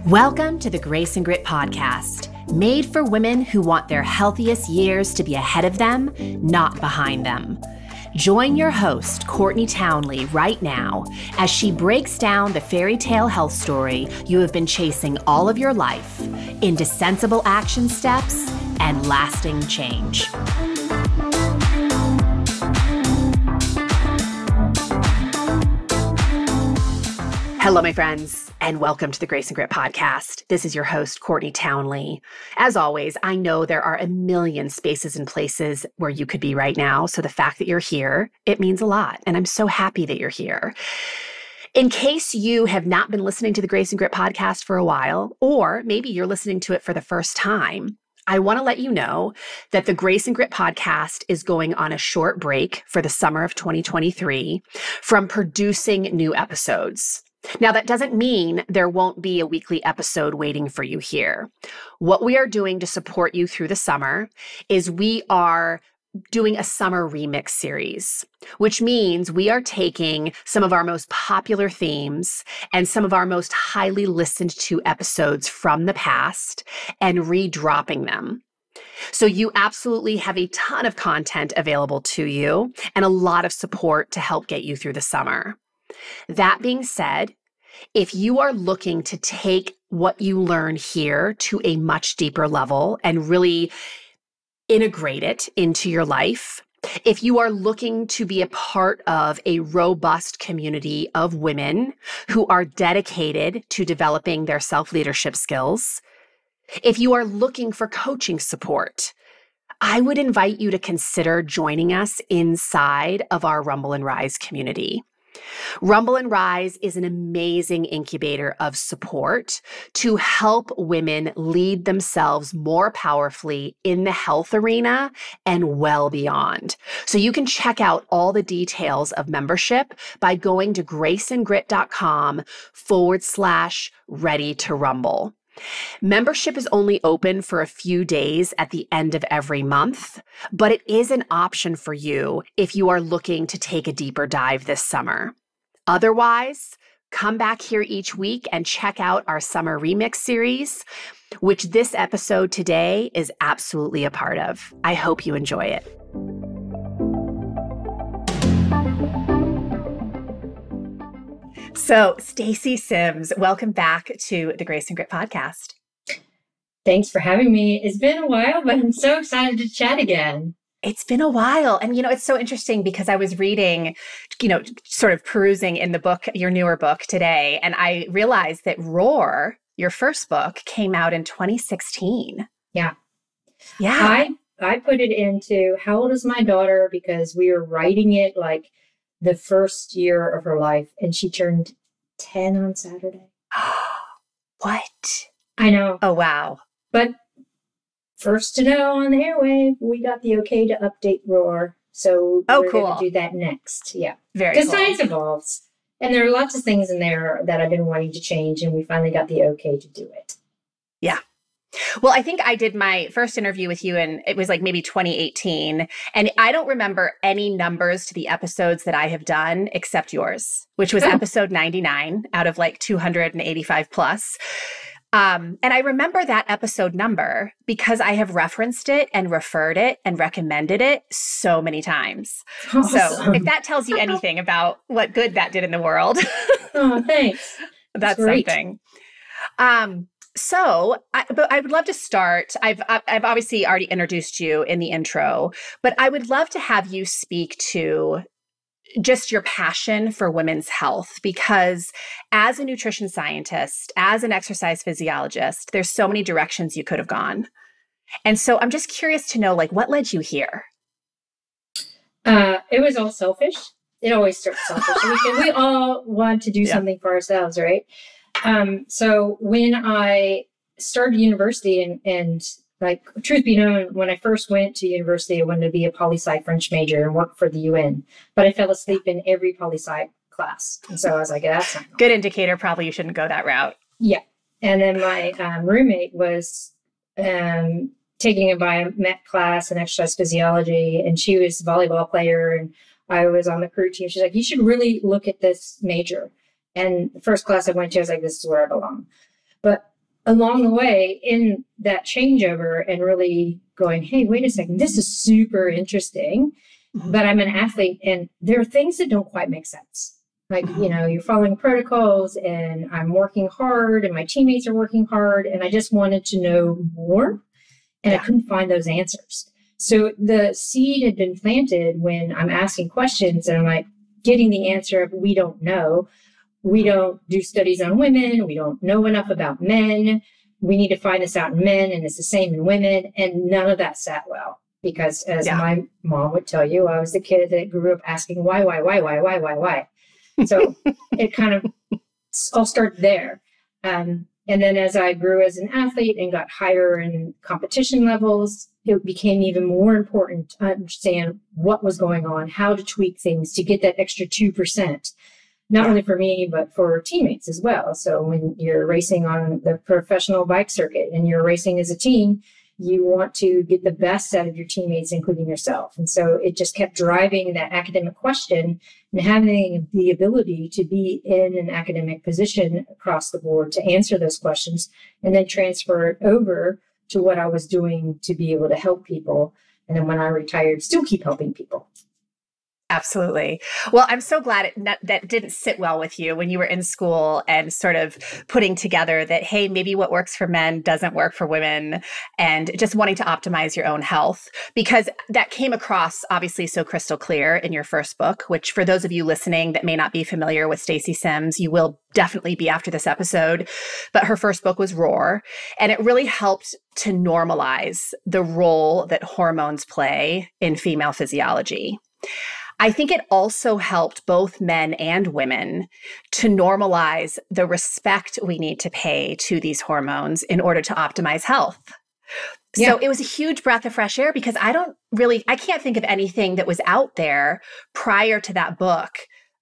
Welcome to the Grace and Grit podcast, made for women who want their healthiest years to be ahead of them, not behind them. Join your host, Courtney Townley, right now as she breaks down the fairy tale health story you have been chasing all of your life into sensible action steps and lasting change. Hello, my friends, and welcome to the Grace and Grit podcast. This is your host, Courtney Townley. As always, I know there are a million spaces and places where you could be right now. So the fact that you're here, it means a lot. And I'm so happy that you're here. In case you have not been listening to the Grace and Grit podcast for a while, or maybe you're listening to it for the first time, I want to let you know that the Grace and Grit podcast is going on a short break for the summer of 2023 from producing new episodes. Now, that doesn't mean there won't be a weekly episode waiting for you here. What we are doing to support you through the summer is we are doing a summer remix series, which means we are taking some of our most popular themes and some of our most highly listened to episodes from the past and redropping them. So you absolutely have a ton of content available to you and a lot of support to help get you through the summer. That being said, if you are looking to take what you learn here to a much deeper level and really integrate it into your life, if you are looking to be a part of a robust community of women who are dedicated to developing their self-leadership skills, if you are looking for coaching support, I would invite you to consider joining us inside of our Rumble and Rise community. Rumble and Rise is an amazing incubator of support to help women lead themselves more powerfully in the health arena and well beyond. So you can check out all the details of membership by going to graceandgrit.com/ready to rumble. Membership is only open for a few days at the end of every month, but it is an option for you if you are looking to take a deeper dive this summer. Otherwise, come back here each week and check out our summer remix series, which this episode today is absolutely a part of. I hope you enjoy it. So, Stacy Sims, welcome back to the Grace and Grit podcast. Thanks for having me. It's been a while, but I'm so excited to chat again. It's been a while. And, it's so interesting because I was reading, sort of perusing in the book, your newer book today, and I realized that Roar, your first book, came out in 2016. Yeah. Yeah. I put it into, how old is my daughter? Because we were writing it like the first year of her life, and she turned 10 on Saturday. What? I know. Oh, wow. But first to know on the airwave, we got the okay to update Roar. So we're going to do that next. Yeah. Very cool. Because science evolves. And there are lots of things in there that I've been wanting to change, and we finally got the okay to do it. Yeah. Well, I think I did my first interview with you, and it was like maybe 2018. And I don't remember any numbers to the episodes that I have done except yours, which was episode 99 out of like 285 plus. And I remember that episode number because I have referenced it and referred it and recommended it so many times. Awesome. So if that tells you anything about what good that did in the world. Oh, thanks. That's something. But I would love to start. I've obviously already introduced you in the intro, but I would love to have you speak to just your passion for women's health, because as a nutrition scientist, as an exercise physiologist, there's so many directions you could have gone. And so I'm just curious to know, what led you here? It was all selfish. It always starts selfish. We all want to do something for ourselves, right? So when I started university and truth be known, when I first went to university, I wanted to be a poli-sci French major and work for the UN, but I fell asleep in every poli-sci class. And so I was like, that's not good indicator. Probably you shouldn't go that route. Yeah. And then my roommate was taking a biomet class and exercise physiology, and she was a volleyball player, and I was on the crew team. She's like, you should really look at this major. And the first class I went to, I was like, this is where I belong. But along the way in that changeover and really going, hey, wait a second, this is super interesting, but I'm an athlete and there are things that don't quite make sense. Like, you're following protocols and I'm working hard and my teammates are working hard and I just wanted to know more and I couldn't find those answers. So the seed had been planted when I'm asking questions and I'm like getting the answer of, we don't know. We don't do studies on women. We don't know enough about men. We need to find this out in men, and it's the same in women. And none of that sat well because, as my mom would tell you, I was the kid that grew up asking why. So it kind of all started there. And then as I grew as an athlete and got higher in competition levels, it became even more important to understand what was going on, how to tweak things to get that extra 2%. Not only for me, but for teammates as well. So when you're racing on the professional bike circuit and you're racing as a team, you want to get the best out of your teammates, including yourself. And so it just kept driving that academic question and having the ability to be in an academic position across the board to answer those questions and then transfer it over to what I was doing to be able to help people. And then when I retired, still keep helping people. Absolutely. Well, I'm so glad that didn't sit well with you when you were in school and sort of putting together that, hey, maybe what works for men doesn't work for women, and just wanting to optimize your own health, because that came across obviously so crystal clear in your first book, which for those of you listening that may not be familiar with Stacy Sims, you will definitely be after this episode. But her first book was Roar, and it really helped to normalize the role that hormones play in female physiology. I think it also helped both men and women to normalize the respect we need to pay to these hormones in order to optimize health. So it was a huge breath of fresh air because I can't think of anything that was out there prior to that book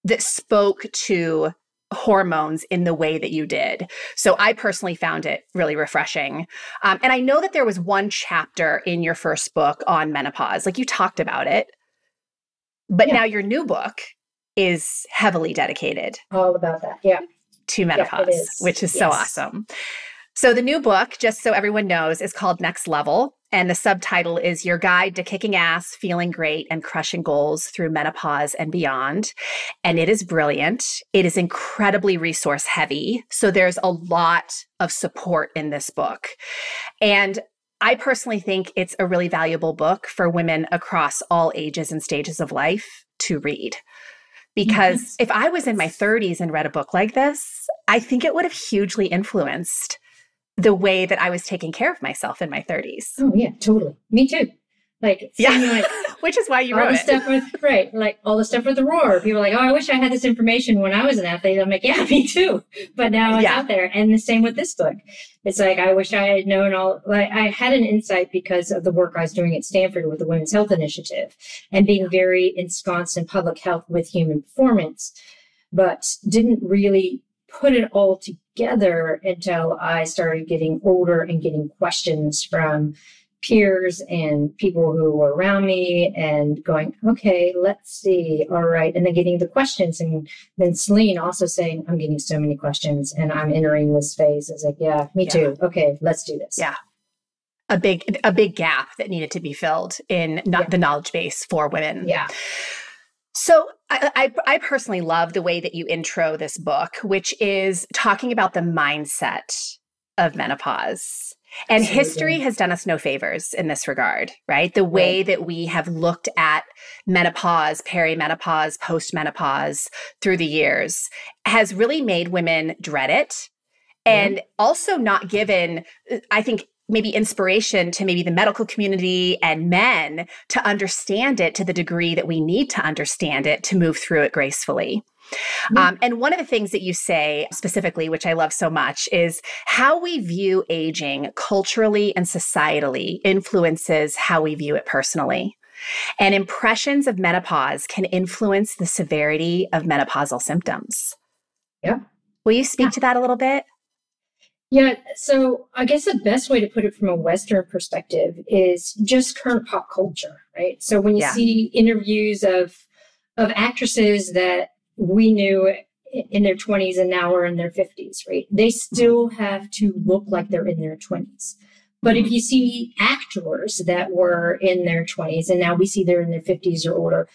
that spoke to hormones in the way that you did. So I personally found it really refreshing. And I know that there was one chapter in your first book on menopause, like you talked about it. But now your new book is heavily dedicated. All about that, to menopause, which is so awesome. So the new book, just so everyone knows, is called Next Level. And the subtitle is Your Guide to Kicking Ass, Feeling Great, and Crushing Goals Through Menopause and Beyond. And it is brilliant. It is incredibly resource heavy. So there's a lot of support in this book. And I personally think it's a really valuable book for women across all ages and stages of life to read. Because if I was in my 30s and read a book like this, I think it would have hugely influenced the way that I was taking care of myself in my 30s. Oh, yeah, totally. Me too. Like, which is why you wrote it. Like all the stuff with the Roar. People are like, oh, I wish I had this information when I was an athlete. I'm like, yeah, me too. But now it's out there. And the same with this book. It's like, I wish I had known I had an insight because of the work I was doing at Stanford with the Women's Health Initiative and being very ensconced in public health with human performance, but didn't really put it all together until I started getting older and getting questions from peers and people who were around me and going, okay, let's see. All right. And then getting the questions. And then Celine also saying, I'm getting so many questions and I'm entering this phase. I was like, yeah, me too. Okay, let's do this. Yeah. A big gap that needed to be filled in the knowledge base for women. Yeah. So I personally love the way that you intro this book, which is talking about the mindset of menopause. And history has done us no favors in this regard, right? The way that we have looked at menopause, perimenopause, postmenopause through the years has really made women dread it and also not given, I think, maybe inspiration to maybe the medical community and men to understand it to the degree that we need to understand it to move through it gracefully. And one of the things that you say specifically, which I love so much, is how we view aging culturally and societally influences how we view it personally. And impressions of menopause can influence the severity of menopausal symptoms. Yeah. Will you speak to that a little bit? Yeah. So I guess the best way to put it from a Western perspective is just current pop culture, right? So when you see interviews of actresses that we knew in their 20s and now are in their 50s, right? They still have to look like they're in their 20s. But if you see actors that were in their 20s and now we see they're in their 50s or older,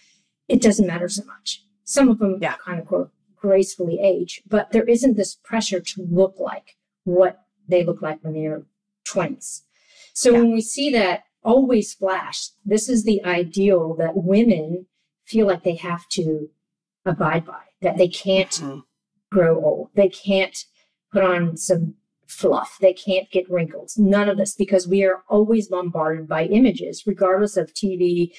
it doesn't matter so much. Some of them kind of quote gracefully age, but there isn't this pressure to look like what they look like when they're 20s. So when we see that always flash, this is the ideal that women feel like they have to abide by, that they can't grow old. They can't put on some fluff. They can't get wrinkles. None of this, because we are always bombarded by images, regardless of TV,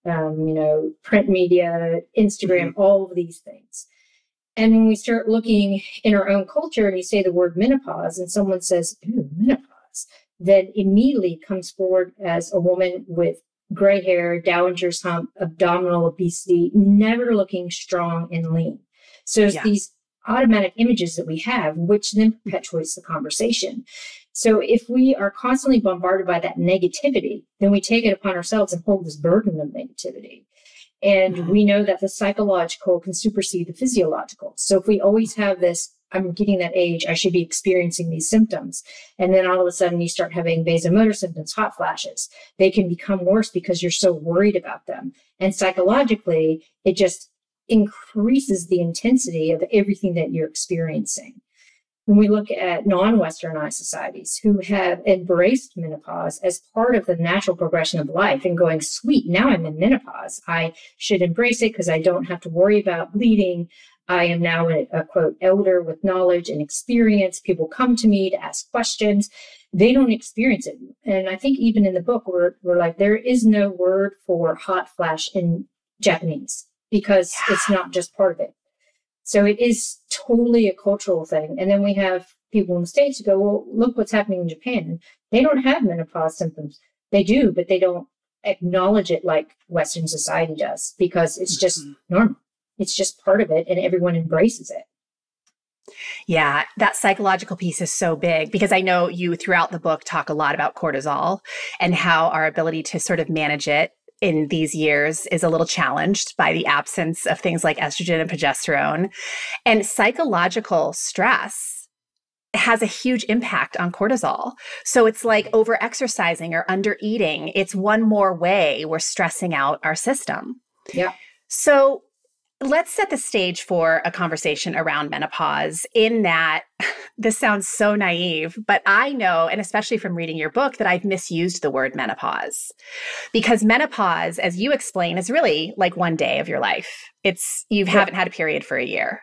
print media, Instagram, all of these things. And when we start looking in our own culture and you say the word menopause and someone says, ooh, menopause, then immediately comes forward as a woman with gray hair, Dowager's hump, abdominal obesity, never looking strong and lean. So there's these automatic images that we have, which then perpetuates the conversation. So if we are constantly bombarded by that negativity, then we take it upon ourselves and hold this burden of negativity. And we know that the psychological can supersede the physiological. So if we always have this, I'm getting that age, I should be experiencing these symptoms. And then all of a sudden you start having vasomotor symptoms, hot flashes. They can become worse because you're so worried about them. And psychologically, it just increases the intensity of everything that you're experiencing. When we look at non-Westernized societies who have embraced menopause as part of the natural progression of life and going, sweet, now I'm in menopause. I should embrace it because I don't have to worry about bleeding. I am now a quote, elder with knowledge and experience. People come to me to ask questions. They don't experience it. And I think even in the book, we're like, there is no word for hot flash in Japanese because it's not just part of it. So it is totally a cultural thing. And then we have people in the States who go, well, look what's happening in Japan. They don't have menopause symptoms. They do, but they don't acknowledge it like Western society does because it's just normal. It's just part of it and everyone embraces it. Yeah, that psychological piece is so big because I know you throughout the book talk a lot about cortisol and how our ability to sort of manage it in these years is a little challenged by the absence of things like estrogen and progesterone. And psychological stress has a huge impact on cortisol. So it's like over-exercising or under-eating. It's one more way we're stressing out our system. Yeah. So let's set the stage for a conversation around menopause in that this sounds so naive, but I know, and especially from reading your book, that I've misused the word menopause because menopause, as you explain, is really like one day of your life. You haven't had a period for a year.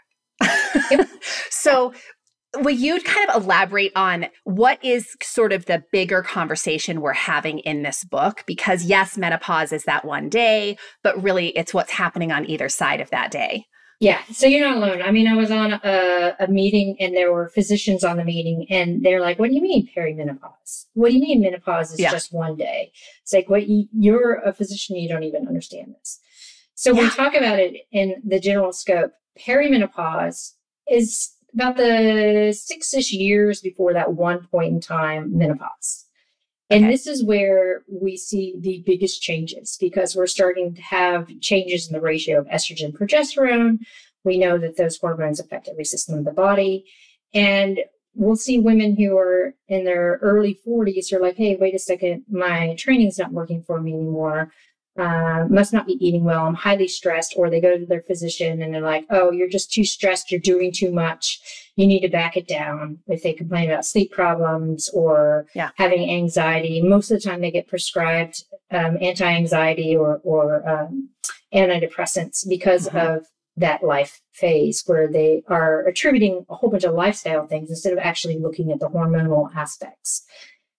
So will you kind of elaborate on what is sort of the bigger conversation we're having in this book? Because yes, menopause is that one day, but really it's what's happening on either side of that day. Yeah. So you're not alone. I mean, I was on a meeting and there were physicians on the meeting and they're like, what do you mean perimenopause? What do you mean menopause is just one day? It's like, you're a physician, you don't even understand this. So we talk about it in the general scope. Perimenopause is about the 6-ish years before that one point in time menopause. And this is where we see the biggest changes because we're starting to have changes in the ratio of estrogen progesterone. We know that those hormones affect every system of the body. And we'll see women who are in their early 40s are like, hey, wait a second, my training's not working for me anymore. Must not be eating well. I'm highly stressed. Or they go to their physician and they're like, oh, you're just too stressed. You're doing too much. You need to back it down. If they complain about sleep problems or having anxiety, most of the time they get prescribed anti-anxiety or antidepressants because of that life phase where they are attributing a whole bunch of lifestyle things instead of actually looking at the hormonal aspects.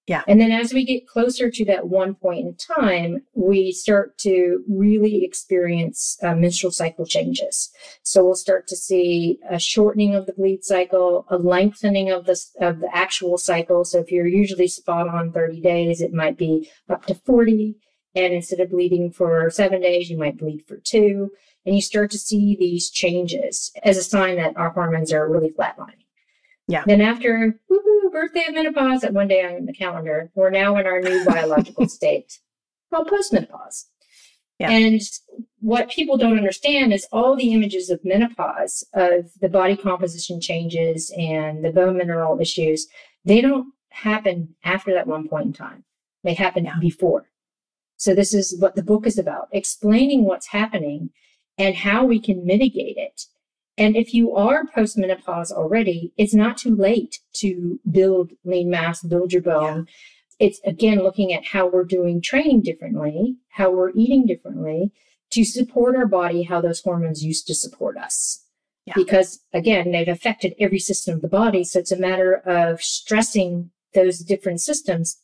Yeah. And then as we get closer to that one point in time, we start to really experience menstrual cycle changes. So we'll start to see a shortening of the bleed cycle, a lengthening of the actual cycle. So if you're usually spot on 30 days, it might be up to 40. And instead of bleeding for 7 days, you might bleed for 2. And you start to see these changes as a sign that our hormones are really flatlining. Yeah. Then after birthday of menopause, at one day on the calendar, we're now in our new biological state called postmenopause. And what people don't understand is all the images of menopause, of the body composition changes and the bone mineral issues, they don't happen after that one point in time. They happen before. So this is what the book is about, explaining what's happening and how we can mitigate it. And if you are postmenopause already, it's not too late to build lean mass, build your bone. It's, again, looking at how we're doing training differently, how we're eating differently to support our body, how those hormones used to support us. Because, again, they've affected every system of the body. So it's a matter of stressing those different systems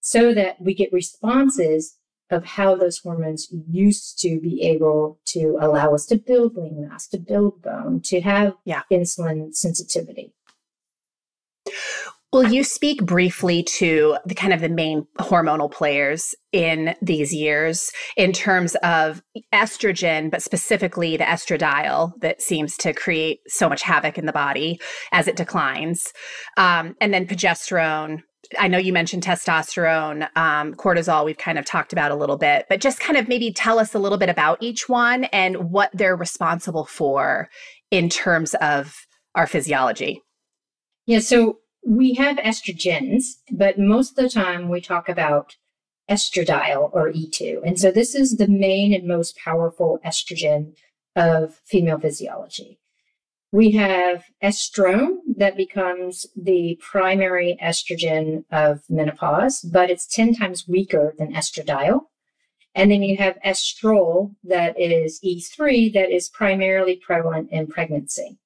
so that we get responses of how those hormones used to be able to allow us to build lean mass, to build bone, to have insulin sensitivity. Will you speak briefly to the kind of the main hormonal players in these years in terms of estrogen, but specifically the estradiol that seems to create so much havoc in the body as it declines, and then progesterone? I know you mentioned testosterone, cortisol, we've kind of talked about a little bit, but just kind of maybe tell us a little bit about each one and what they're responsible for in terms of our physiology. Yeah, so we have estrogens, but most of the time we talk about estradiol or E2. And so this is the main and most powerful estrogen of female physiology. We have estrone that becomes the primary estrogen of menopause, but it's 10 times weaker than estradiol. And then you have estrol that is E3 that is primarily prevalent in pregnancy.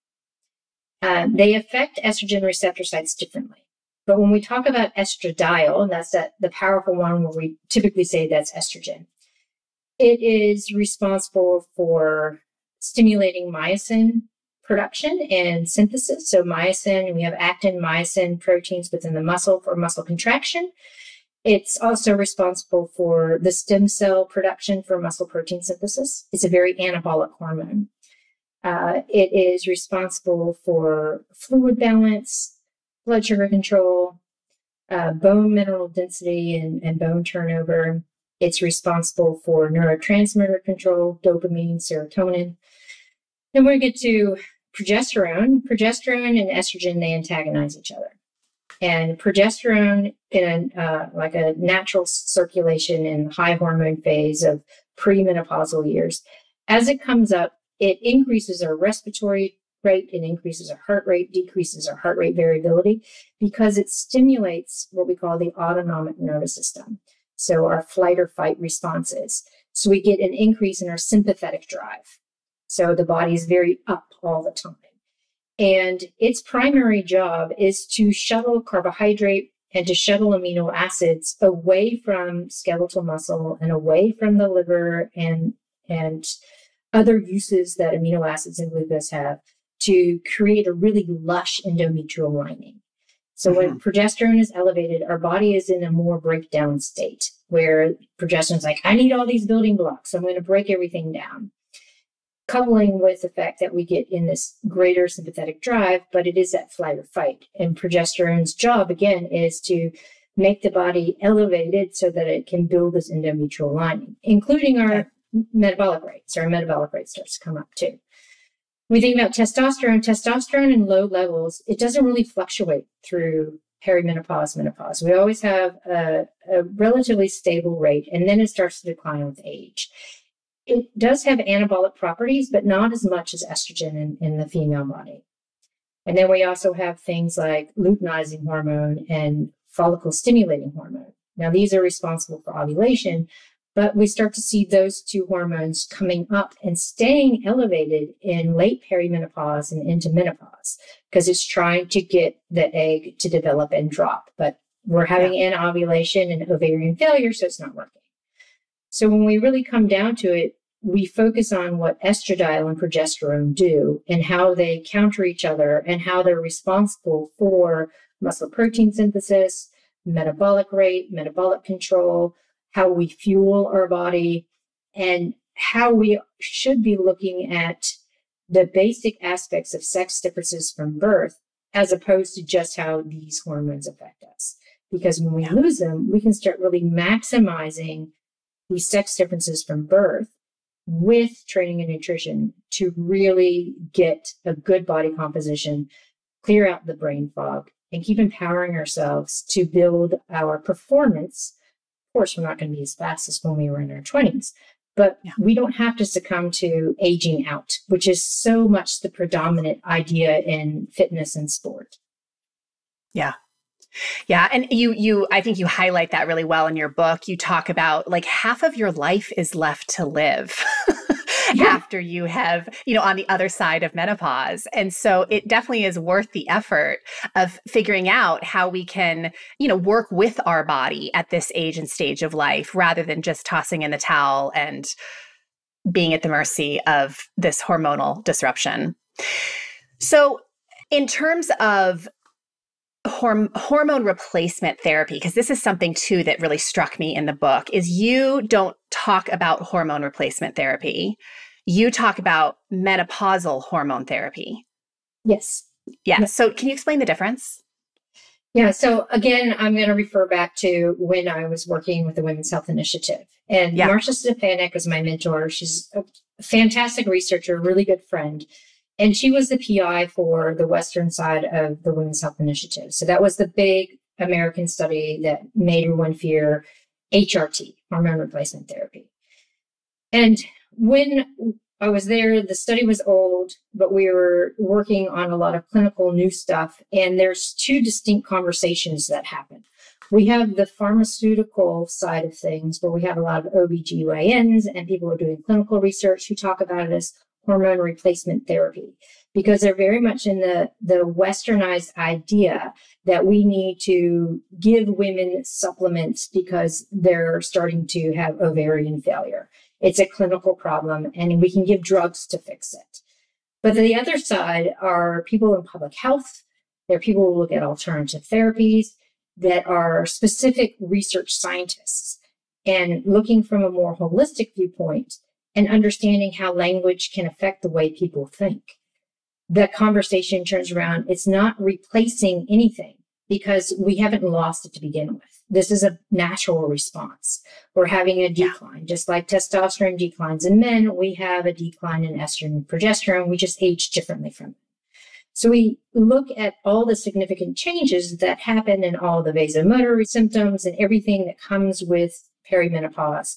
They affect estrogen receptor sites differently. But when we talk about estradiol, and that's the powerful one where we typically say that's estrogen, it is responsible for stimulating myosin production and synthesis. So myosin, we have actin, myosin proteins within the muscle for muscle contraction. It's also responsible for the stem cell production for muscle protein synthesis. It's a very anabolic hormone. It is responsible for fluid balance, blood sugar control, bone mineral density and bone turnover. It's responsible for neurotransmitter control, dopamine, serotonin. Then we get to progesterone. Progesterone and estrogen, they antagonize each other. And progesterone, in like a natural circulation in high hormone phase of premenopausal years, as it comes up, it increases our respiratory rate, it increases our heart rate, decreases our heart rate variability because it stimulates what we call the autonomic nervous system. So our flight or fight responses. So we get an increase in our sympathetic drive. So the body is very up all the time. And its primary job is to shuttle carbohydrate and to shuttle amino acids away from skeletal muscle and away from the liver and other uses that amino acids and glucose have to create a really lush endometrial lining. So when progesterone is elevated, our body is in a more breakdown state where progesterone is like, I need all these building blocks. So I'm going to break everything down. Coupling with the fact that we get in this greater sympathetic drive, but it is that flight or fight. And progesterone's job, again, is to make the body elevated so that it can build this endometrial lining, including our metabolic rate. So our metabolic rate starts to come up too. When we think about testosterone in low levels, it doesn't really fluctuate through perimenopause, menopause. We always have a relatively stable rate, and then it starts to decline with age. It does have anabolic properties, but not as much as estrogen in the female body. And then we also have things like luteinizing hormone and follicle stimulating hormone. Now, these are responsible for ovulation, but we start to see those two hormones coming up and staying elevated in late perimenopause and into menopause because it's trying to get the egg to develop and drop. But we're having anovulation and ovarian failure, so it's not working. So when we really come down to it, we focus on what estradiol and progesterone do and how they counter each other and how they're responsible for muscle protein synthesis, metabolic rate, metabolic control, how we fuel our body, and how we should be looking at the basic aspects of sex differences from birth, as opposed to just how these hormones affect us. Because when we lose them, we can start really maximizing these sex differences from birth with training and nutrition to really get a good body composition, clear out the brain fog, and keep empowering ourselves to build our performance. Of course, we're not going to be as fast as when we were in our 20s, but we don't have to succumb to aging out, which is so much the predominant idea in fitness and sport. Yeah. Yeah. And I think you highlight that really well in your book. You talk about like half of your life is left to live after you have, on the other side of menopause. And so it definitely is worth the effort of figuring out how we can, work with our body at this age and stage of life rather than just tossing in the towel and being at the mercy of this hormonal disruption. So in terms of hormone replacement therapy, because this is something too that really struck me in the book, is you don't talk about hormone replacement therapy. You talk about menopausal hormone therapy. Yes. Yeah. Yes. So can you explain the difference? Yeah. So again, I'm going to refer back to when I was working with the Women's Health Initiative. And Marcia Stefanik was my mentor. She's a fantastic researcher, really good friend. And she was the PI for the Western side of the Women's Health Initiative. So that was the big American study that made everyone fear HRT, hormone replacement therapy. And when I was there, the study was old, but we were working on a lot of clinical new stuff. And there's two distinct conversations that happen. We have the pharmaceutical side of things, where we have a lot of OBGYNs and people who are doing clinical research who talk about it as hormone replacement therapy, because they're very much in the westernized idea that we need to give women supplements because they're starting to have ovarian failure. It's a clinical problem and we can give drugs to fix it. But the other side are people in public health. There are people who look at alternative therapies that are specific research scientists and looking from a more holistic viewpoint and understanding how language can affect the way people think. That conversation turns around. It's not replacing anything because we haven't lost it to begin with. This is a natural response. We're having a decline. Just like testosterone declines in men, we have a decline in estrogen and progesterone. We just age differently from them. So we look at all the significant changes that happen in all the vasomotor symptoms and everything that comes with perimenopause.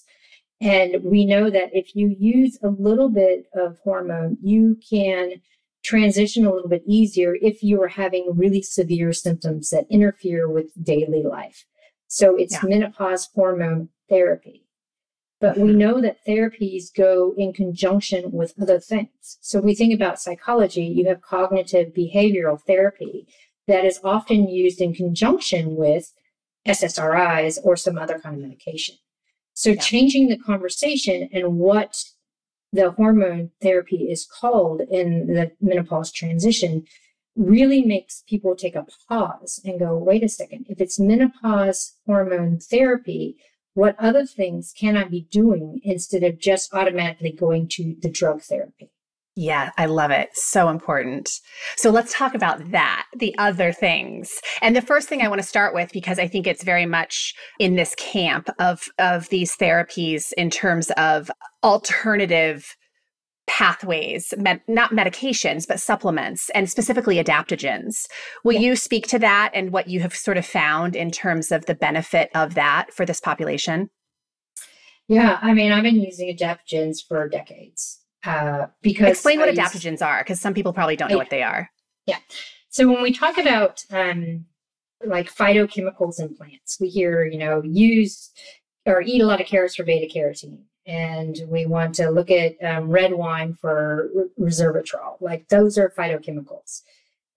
And we know that if you use a little bit of hormone, you can transition a little bit easier if you are having really severe symptoms that interfere with daily life. So it's menopause hormone therapy. But we know that therapies go in conjunction with other things. So we think about psychology, you have cognitive behavioral therapy that is often used in conjunction with SSRIs or some other kind of medication. So changing the conversation and what the hormone therapy is called in the menopause transition really makes people take a pause and go, wait a second, if it's menopause hormone therapy, what other things can I be doing instead of just automatically going to the drug therapy? Yeah, I love it. So important. So let's talk about that, the other things. And the first thing I want to start with, because I think it's very much in this camp of these therapies in terms of alternative pathways, not medications, but supplements, and specifically adaptogens. Will you speak to that and what you have sort of found in terms of the benefit of that for this population? Yeah, I mean, I've been using adaptogens for decades. Because explain what adaptogens are, because some people probably don't know what they are. Yeah. So when we talk about like phytochemicals in plants, we hear, use or eat a lot of carrots for beta carotene. And we want to look at red wine for resveratrol. Like those are phytochemicals.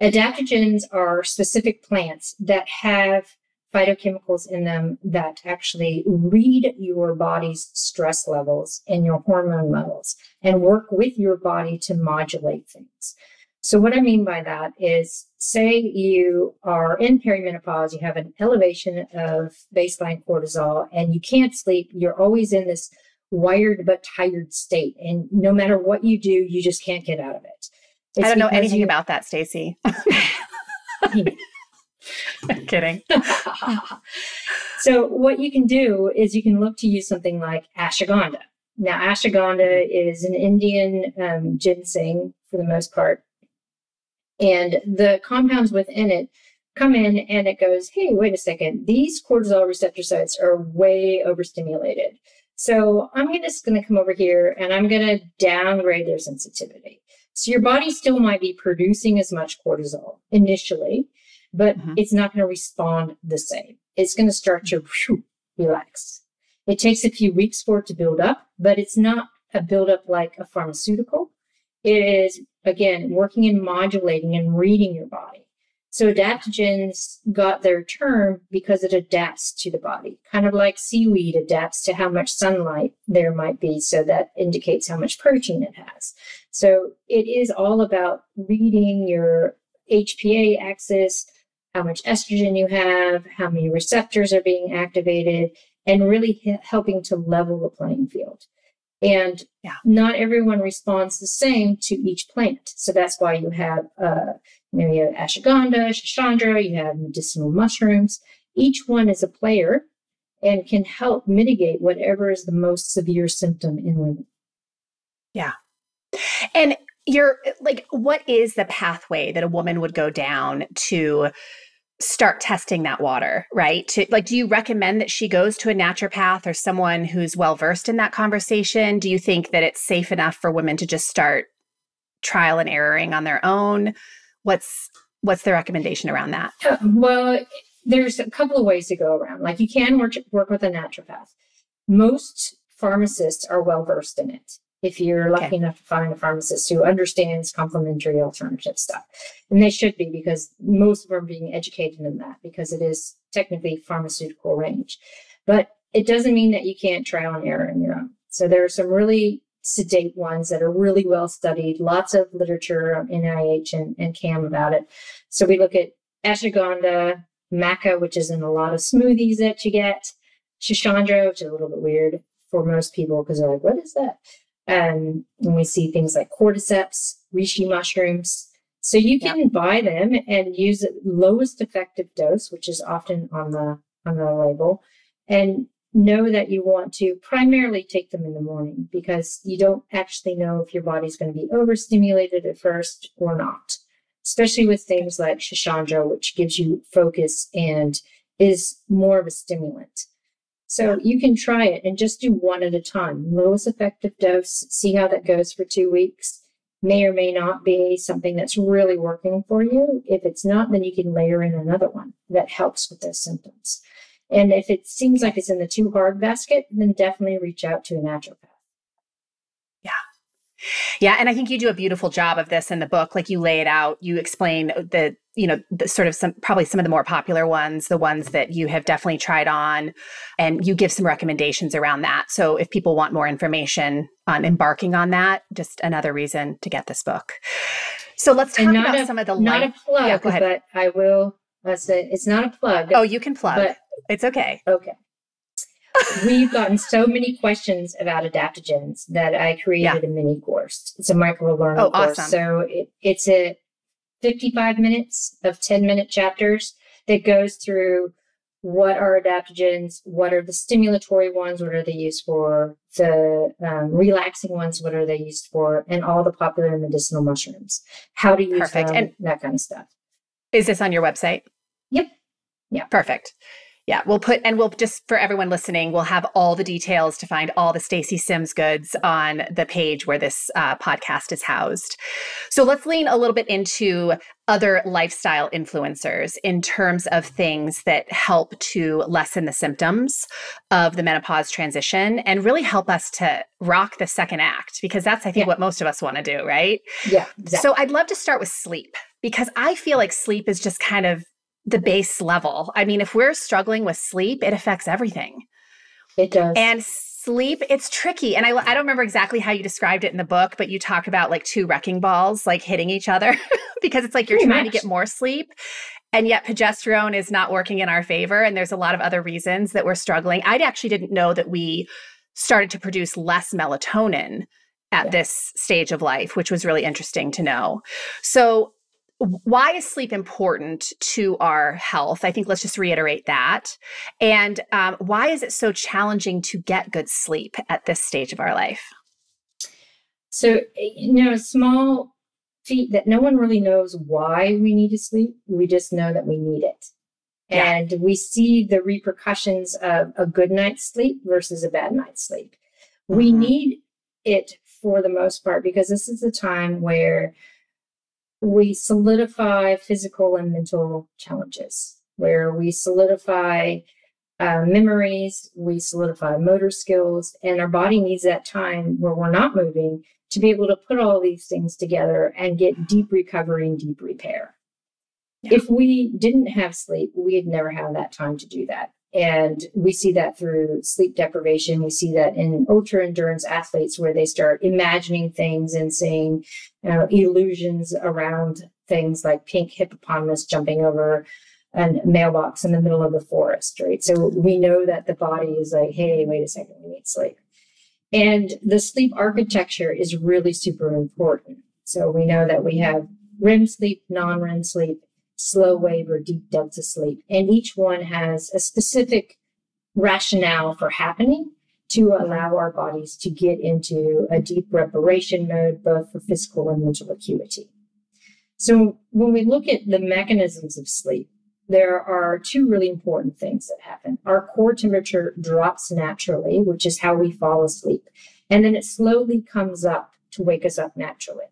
Adaptogens are specific plants that have phytochemicals in them that actually read your body's stress levels and your hormone levels and work with your body to modulate things. So what I mean by that is, say you are in perimenopause, you have an elevation of baseline cortisol and you can't sleep, you're always in this wired but tired state. And no matter what you do, you just can't get out of it. I don't know anything about that, Stacy. I'm kidding. So what you can do is you can look to use something like ashwagandha. Now, ashwagandha is an Indian ginseng for the most part. And the compounds within it come in and it goes, hey, wait a second, these cortisol receptor sites are way overstimulated. So I'm just going to come over here and I'm going to downgrade their sensitivity. So your body still might be producing as much cortisol initially, but it's not going to respond the same. It's going to start to relax. It takes a few weeks for it to build up, but it's not a buildup like a pharmaceutical. It is, again, working and modulating and reading your body. So adaptogens got their term because it adapts to the body, kind of like seaweed adapts to how much sunlight there might be. So that indicates how much protein it has. So it is all about reading your HPA axis, how much estrogen you have, how many receptors are being activated, and really helping to level the playing field. And not everyone responds the same to each plant. So that's why you have, you have ashwagandha, shishandra, you have medicinal mushrooms. Each one is a player and can help mitigate whatever is the most severe symptom in women. Yeah. And you're like, what is the pathway that a woman would go down to start testing that water, right? Do you recommend that she goes to a naturopath or someone who's well-versed in that conversation? Do you think that it's safe enough for women to just start trial and erroring on their own? What's the recommendation around that? Well, there's a couple of ways to go around. Like, you can work with a naturopath. Most pharmacists are well-versed in it. If you're lucky enough to find a pharmacist who understands complementary alternative stuff. And they should be, because most of them are being educated in that, because it is technically pharmaceutical range. But it doesn't mean that you can't trial and error on your own. So there are some really sedate ones that are really well studied, lots of literature on NIH and CAM about it. So we look at ashwagandha, maca, which is in a lot of smoothies that you get, shishandra, which is a little bit weird for most people because they're like, what is that? And we see things like cordyceps, reishi mushrooms. So you can buy them and use the lowest effective dose, which is often on the label, and know that you want to primarily take them in the morning, because you don't actually know if your body's going to be overstimulated at first or not, especially with things like shishandra, which gives you focus and is more of a stimulant. So you can try it and just do one at a time. Lowest effective dose, see how that goes for 2 weeks. May or may not be something that's really working for you. If it's not, then you can layer in another one that helps with those symptoms. And if it seems like it's in the too hard basket, then definitely reach out to a naturopath. Yeah. And I think you do a beautiful job of this in the book. Like, you lay it out, you explain the sort of probably some of the more popular ones, the ones that you have definitely tried on, and you give some recommendations around that. So if people want more information on embarking on that, just another reason to get this book. So let's talk about some of the not a plug, go ahead. But I will say it's not a plug. Oh, you can plug. It's okay. Okay. We've gotten so many questions about adaptogens that I created a mini course. It's a Microlearning course. Awesome. So it's a 55 minutes of 10-minute chapters that goes through what are adaptogens, what are the stimulatory ones, what are they used for, the relaxing ones, what are they used for, and all the popular medicinal mushrooms, how to use them, and that kind of stuff. Is this on your website? Yep. Yeah. Perfect. Yeah, we'll just, for everyone listening, we'll have all the details to find all the Stacy Sims goods on the page where this podcast is housed. So let's lean a little bit into other lifestyle influencers in terms of things that help to lessen the symptoms of the menopause transition and really help us to rock the second act, because that's, I think, what most of us want to do, right? Yeah, exactly. So I'd love to start with sleep, because I feel like sleep is just kind of the base level. I mean, if we're struggling with sleep, it affects everything. It does. And sleep, it's tricky. And I don't remember exactly how you described it in the book, but you talk about like two wrecking balls, like hitting each other, because it's like you're trying to get more sleep. And yet progesterone is not working in our favor. And there's a lot of other reasons that we're struggling. I actually didn't know that we started to produce less melatonin at this stage of life, which was really interesting to know. So why is sleep important to our health? I think let's just reiterate that. And why is it so challenging to get good sleep at this stage of our life? So, small feat that no one really knows why we need to sleep. We just know that we need it. Yeah. And we see the repercussions of a good night's sleep versus a bad night's sleep. We need it for the most part because this is a time where we solidify physical and mental challenges, where we solidify memories, we solidify motor skills, and our body needs that time where we're not moving to be able to put all these things together and get deep recovery and deep repair. Yeah. If we didn't have sleep, we'd never have that time to do that. And we see that through sleep deprivation. We see that in ultra endurance athletes where they start imagining things and seeing illusions around things like pink hippopotamus jumping over a mailbox in the middle of the forest, right? So we know that the body is like, hey, wait a second, we need sleep. And the sleep architecture is really super important. So we know that we have REM sleep, non-REM sleep, slow wave or deep delta sleep. And each one has a specific rationale for happening to allow our bodies to get into a deep reparation mode, both for physical and mental acuity. So when we look at the mechanisms of sleep, there are two really important things that happen. Our core temperature drops naturally, which is how we fall asleep. And then it slowly comes up to wake us up naturally.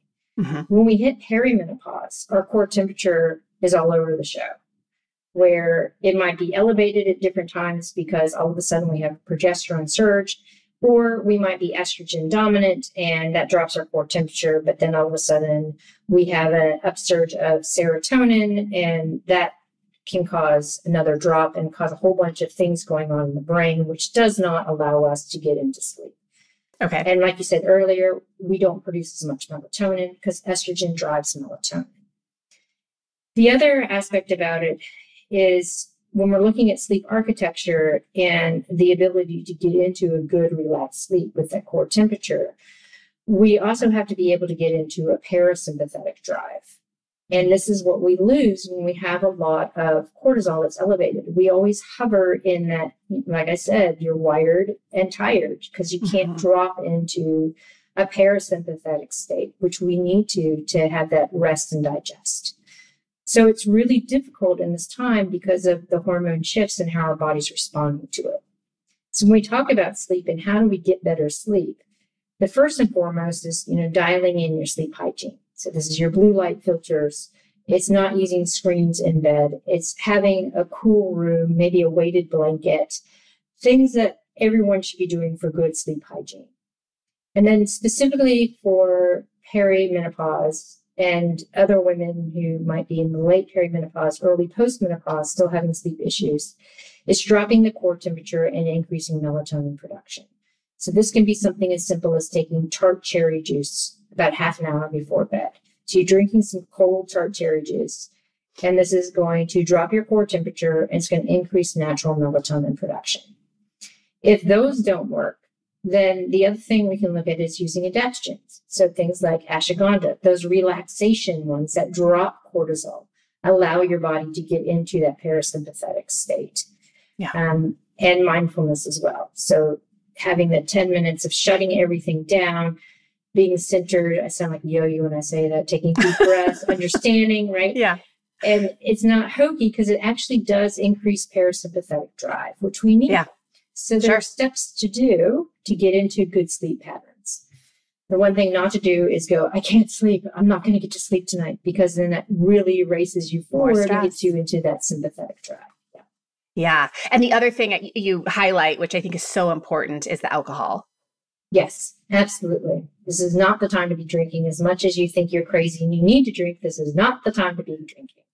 When we hit perimenopause, our core temperature is all over the show, where it might be elevated at different times because all of a sudden we have progesterone surge, or we might be estrogen dominant and that drops our core temperature. But then all of a sudden we have an upsurge of serotonin and that can cause another drop and cause a whole bunch of things going on in the brain, which does not allow us to get into sleep. Okay. And like you said earlier, we don't produce as much melatonin because estrogen drives melatonin. The other aspect about it is when we're looking at sleep architecture and the ability to get into a good relaxed sleep with that core temperature, we also have to be able to get into a parasympathetic drive. And this is what we lose when we have a lot of cortisol that's elevated. We always hover in that, like I said, you're wired and tired because you can't drop into a parasympathetic state, which we need to have that rest and digest. So it's really difficult in this time because of the hormone shifts and how our body's responding to it. So when we talk about sleep and how do we get better sleep, the first and foremost is, dialing in your sleep hygiene. So this is your blue light filters. It's not using screens in bed. It's having a cool room, maybe a weighted blanket, things that everyone should be doing for good sleep hygiene. And then specifically for perimenopause and other women who might be in the late perimenopause, early postmenopause, still having sleep issues, it's dropping the core temperature and increasing melatonin production. So this can be something as simple as taking tart cherry juice about half an hour before bed. So you're drinking some cold tart cherry juice, and this is going to drop your core temperature and it's going to increase natural melatonin production. If those don't work, then the other thing we can look at is using adaptogens. So things like ashwagandha, those relaxation ones that drop cortisol, allow your body to get into that parasympathetic state. Yeah. And mindfulness as well. So having the 10 minutes of shutting everything down, being centered. I sound like a yo-yo when I say that, taking deep breaths, understanding, right? Yeah. And it's not hokey because it actually does increase parasympathetic drive, which we need. Yeah. So there are steps to do to get into good sleep patterns. The one thing not to do is go, I can't sleep. I'm not going to get to sleep tonight, because then that really races you forward and gets you into that sympathetic drive. Yeah. And the other thing you highlight, which I think is so important, is the alcohol. Yes, absolutely. This is not the time to be drinking. As much as you think you're crazy and you need to drink, this is not the time to be drinking.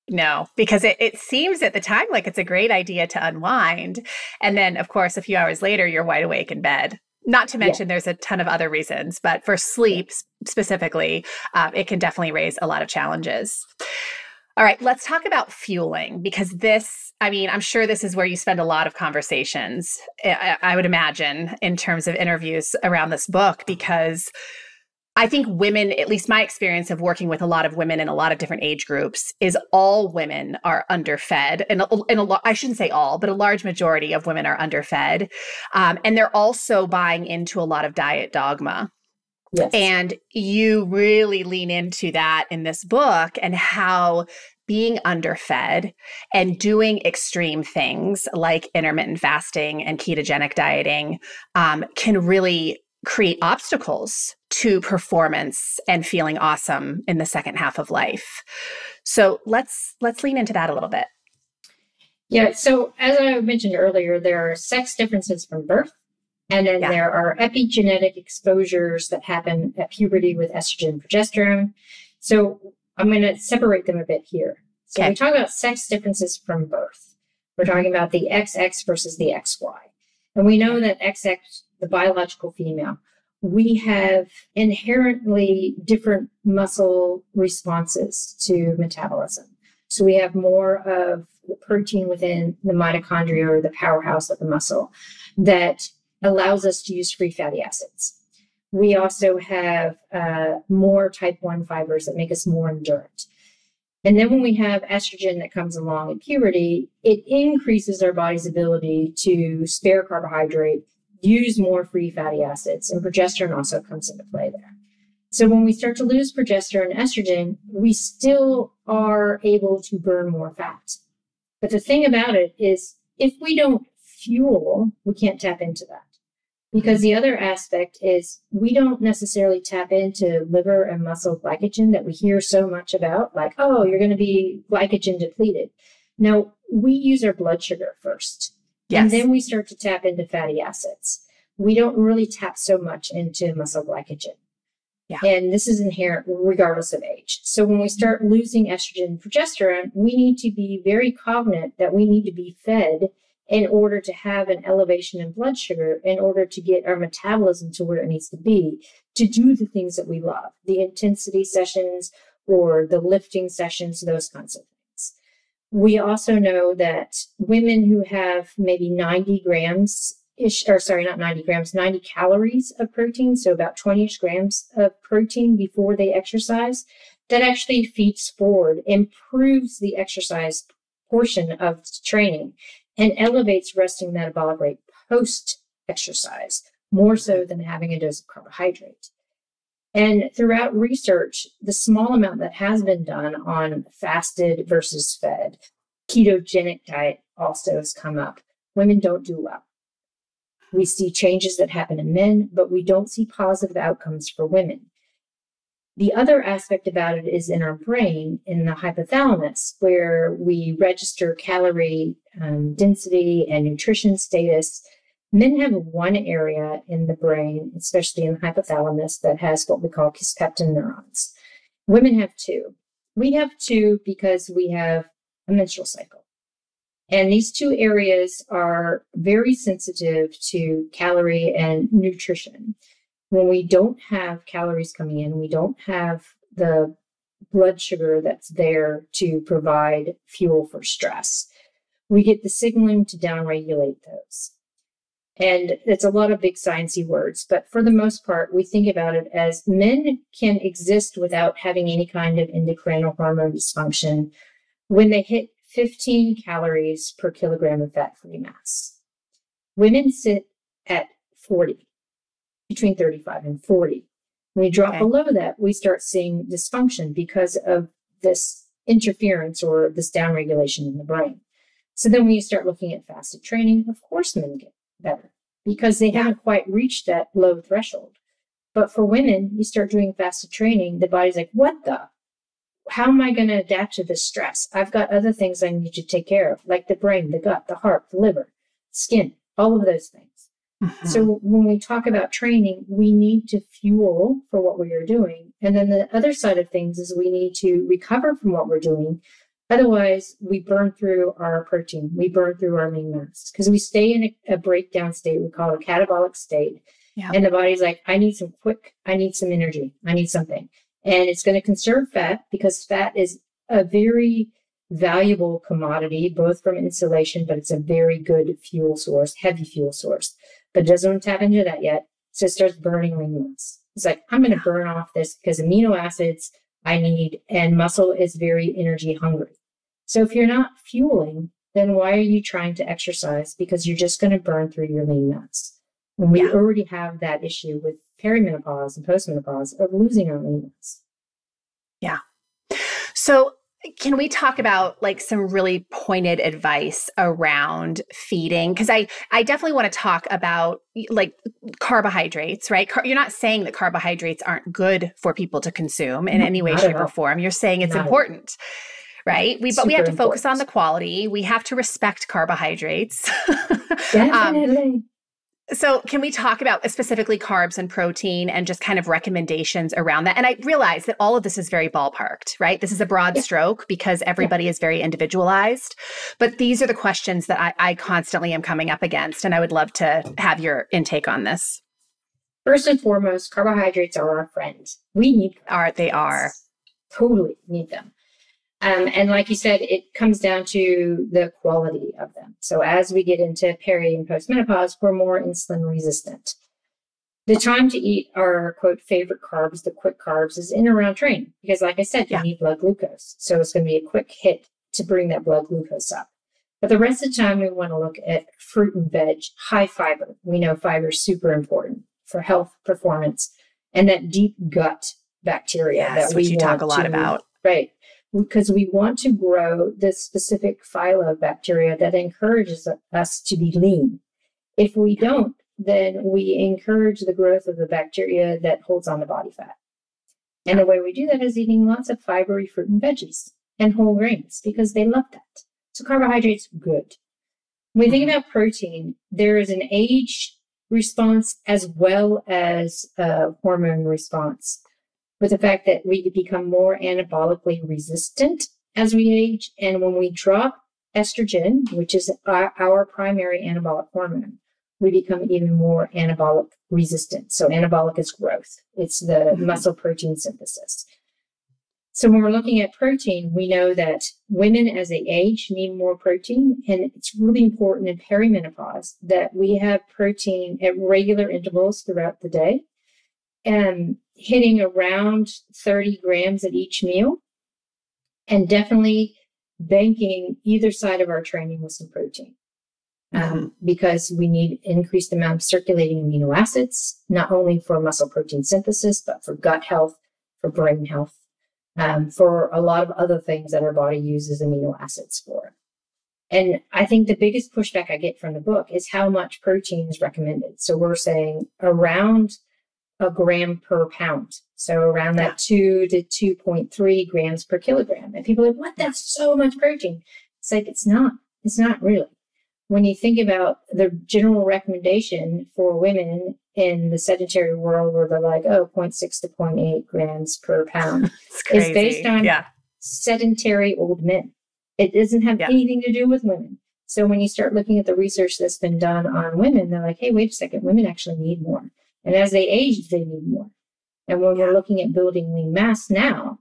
No, because it seems at the time like it's a great idea to unwind. And then, of course, a few hours later, you're wide awake in bed. Not to mention there's a ton of other reasons, but for sleep specifically, it can definitely raise a lot of challenges. All right, let's talk about fueling, because I'm sure this is where you spend a lot of conversations, I would imagine, in terms of interviews around this book, because I think women, at least my experience of working with a lot of women in a lot of different age groups, is all women are underfed. And I shouldn't say all, but a large majority of women are underfed. And they're also buying into a lot of diet dogma. Yes. And you really lean into that in this book, and how being underfed and doing extreme things like intermittent fasting and ketogenic dieting can really create obstacles to performance and feeling awesome in the second half of life. So let's lean into that a little bit. Yeah. So as I mentioned earlier, there are sex differences from birth. And then there are epigenetic exposures that happen at puberty with estrogen and progesterone. So I'm going to separate them a bit here. So we talk about sex differences from birth. We're talking about the XX versus the XY. And we know that XX, the biological female, we have inherently different muscle responses to metabolism. So we have more of the protein within the mitochondria, or the powerhouse of the muscle, that allows us to use free fatty acids. We also have more type 1 fibers that make us more endurant. And then when we have estrogen that comes along in puberty, it increases our body's ability to spare carbohydrate, use more free fatty acids, and progesterone also comes into play there. So when we start to lose progesterone and estrogen, we still are able to burn more fat. But the thing about it is, if we don't fuel, we can't tap into that. Because the other aspect is, we don't necessarily tap into liver and muscle glycogen that we hear so much about, like, oh, you're going to be glycogen depleted. No, we use our blood sugar first. Yes. And then we start to tap into fatty acids. We don't really tap so much into muscle glycogen. Yeah. And this is inherent regardless of age. So when we start losing estrogen and progesterone, we need to be very cognizant that we need to be fed in order to have an elevation in blood sugar, in order to get our metabolism to where it needs to be, to do the things that we love, the intensity sessions or the lifting sessions, those kinds of things. We also know that women who have maybe 90 calories of protein, so about 20-ish grams of protein before they exercise, that actually feeds forward, improves the exercise portion of training, and elevates resting metabolic rate post-exercise, more so than having a dose of carbohydrate. And throughout research, the small amount that has been done on fasted versus fed, ketogenic diet also has come up. Women don't do well. We see changes that happen in men, but we don't see positive outcomes for women. The other aspect about it is in our brain, in the hypothalamus, where we register calorie density and nutrition status. Men have one area in the brain, especially in the hypothalamus, that has what we call kisspeptin neurons. Women have two. We have two because we have a menstrual cycle. And these two areas are very sensitive to calorie and nutrition. When we don't have calories coming in, we don't have the blood sugar that's there to provide fuel for stress, we get the signaling to downregulate those. And it's a lot of big sciencey words, but for the most part, we think about it as men can exist without having any kind of endocrine or hormone dysfunction when they hit 15 calories per kilogram of fat-free mass. Women sit at 40. Between 35 and 40. When we drop below that, we start seeing dysfunction because of this interference or this downregulation in the brain. So then when you start looking at fasted training, of course men get better because they haven't quite reached that low threshold. But for women, you start doing fasted training, the body's like, what the? How am I going to adapt to this stress? I've got other things I need to take care of, like the brain, the gut, the heart, the liver, skin, all of those things. Mm-hmm. So when we talk about training, we need to fuel for what we are doing. And then the other side of things is we need to recover from what we're doing. Otherwise, we burn through our protein. We burn through our lean mass because we stay in a breakdown state. We call it a catabolic state. Yeah. And the body's like, I need some energy. I need something. And it's going to conserve fat because fat is a very valuable commodity, both from insulation, but it's a very good fuel source, heavy fuel source. But it doesn't tap into that yet. So it starts burning lean mass. It's like, I'm going to burn off this because amino acids I need, and muscle is very energy hungry. So if you're not fueling, then why are you trying to exercise? Because you're just going to burn through your lean mass. And we already have that issue with perimenopause and postmenopause of losing our lean mass. Yeah. So can we talk about like some really pointed advice around feeding? Because I definitely want to talk about like carbohydrates, right? You're not saying that carbohydrates aren't good for people to consume in any way, shape, or form. You're saying it's important, right? But we have to focus on the quality. We have to respect carbohydrates. Definitely. So can we talk about specifically carbs and protein and just kind of recommendations around that? And I realize that all of this is very ballparked, right? This is a broad stroke because everybody is very individualized. But these are the questions that I constantly am coming up against. And I would love to have your intake on this. First and foremost, carbohydrates are our friend. We need carbohydrates. They are. Totally need them. And like you said, it comes down to the quality of them. So as we get into peri and postmenopause, we're more insulin resistant. The time to eat our, quote, favorite carbs, the quick carbs, is in around training. Because like I said, you need blood glucose. So it's going to be a quick hit to bring that blood glucose up. But the rest of the time, we want to look at fruit and veg, high fiber. We know fiber is super important for health, performance, and that deep gut bacteria that we talk a lot about. Right. Because we want to grow this specific phyla of bacteria that encourages us to be lean. If we don't, then we encourage the growth of the bacteria that holds on to body fat. And the way we do that is eating lots of fibery fruit and veggies and whole grains because they love that. So carbohydrates, good. When we think about protein, there is an age response as well as a hormone response, with the fact that we become more anabolically resistant as we age. And when we drop estrogen, which is our primary anabolic hormone, we become even more anabolic resistant. So anabolic is growth. It's the muscle protein synthesis. So when we're looking at protein, we know that women as they age need more protein. And it's really important in perimenopause that we have protein at regular intervals throughout the day, and hitting around 30 grams at each meal, and definitely banking either side of our training with some protein. Because we need increased amount of circulating amino acids, not only for muscle protein synthesis, but for gut health, for brain health, for a lot of other things that our body uses amino acids for. And I think the biggest pushback I get from the book is how much protein is recommended. So we're saying around a gram per pound. So around that 2 to 2.3 grams per kilogram. And people are like, what? That's so much protein. It's like, it's not really. When you think about the general recommendation for women in the sedentary world where they're like, 0.6 to 0.8 grams per pound is based on sedentary old men. It doesn't have anything to do with women. So when you start looking at the research that's been done on women, they're like, hey, wait a second, women actually need more. And as they age, they need more. And when we're looking at building lean mass now,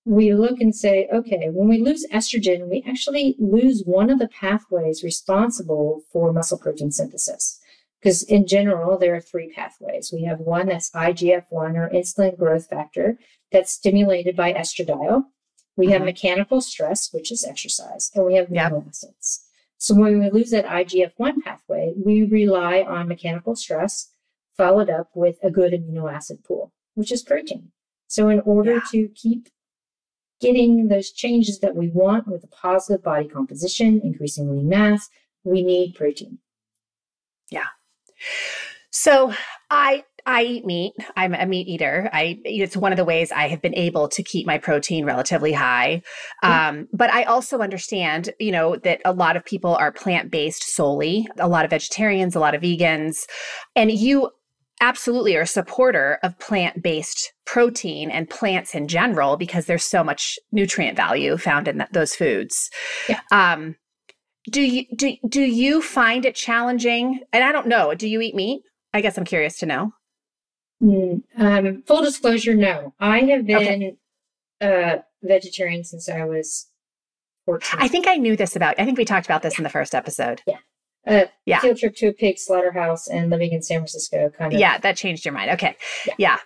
we look and say, okay, when we lose estrogen, we actually lose one of the pathways responsible for muscle protein synthesis. Because in general, there are 3 pathways. We have one that's IGF-1 or insulin growth factor that's stimulated by estradiol. We have mechanical stress, which is exercise, and we have amino acids. So when we lose that IGF-1 pathway, we rely on mechanical stress followed up with a good amino acid pool, which is protein. So in order to keep getting those changes that we want with a positive body composition, increasing lean mass, we need protein. Yeah. So I eat meat. I'm a meat eater. It's one of the ways I have been able to keep my protein relatively high. But I also understand, that a lot of people are plant-based solely, a lot of vegetarians, a lot of vegans, and you absolutely are a supporter of plant-based protein and plants in general because there's so much nutrient value found in those foods. Yeah. Do you find it challenging? And I don't know, do you eat meat? I guess I'm curious to know. Full disclosure, no. I have been vegetarian since I was 14. I think I knew this I think we talked about this in the first episode. Yeah. A field trip to a pig slaughterhouse and living in San Francisco kind of. Yeah, that changed your mind. Okay. Yeah.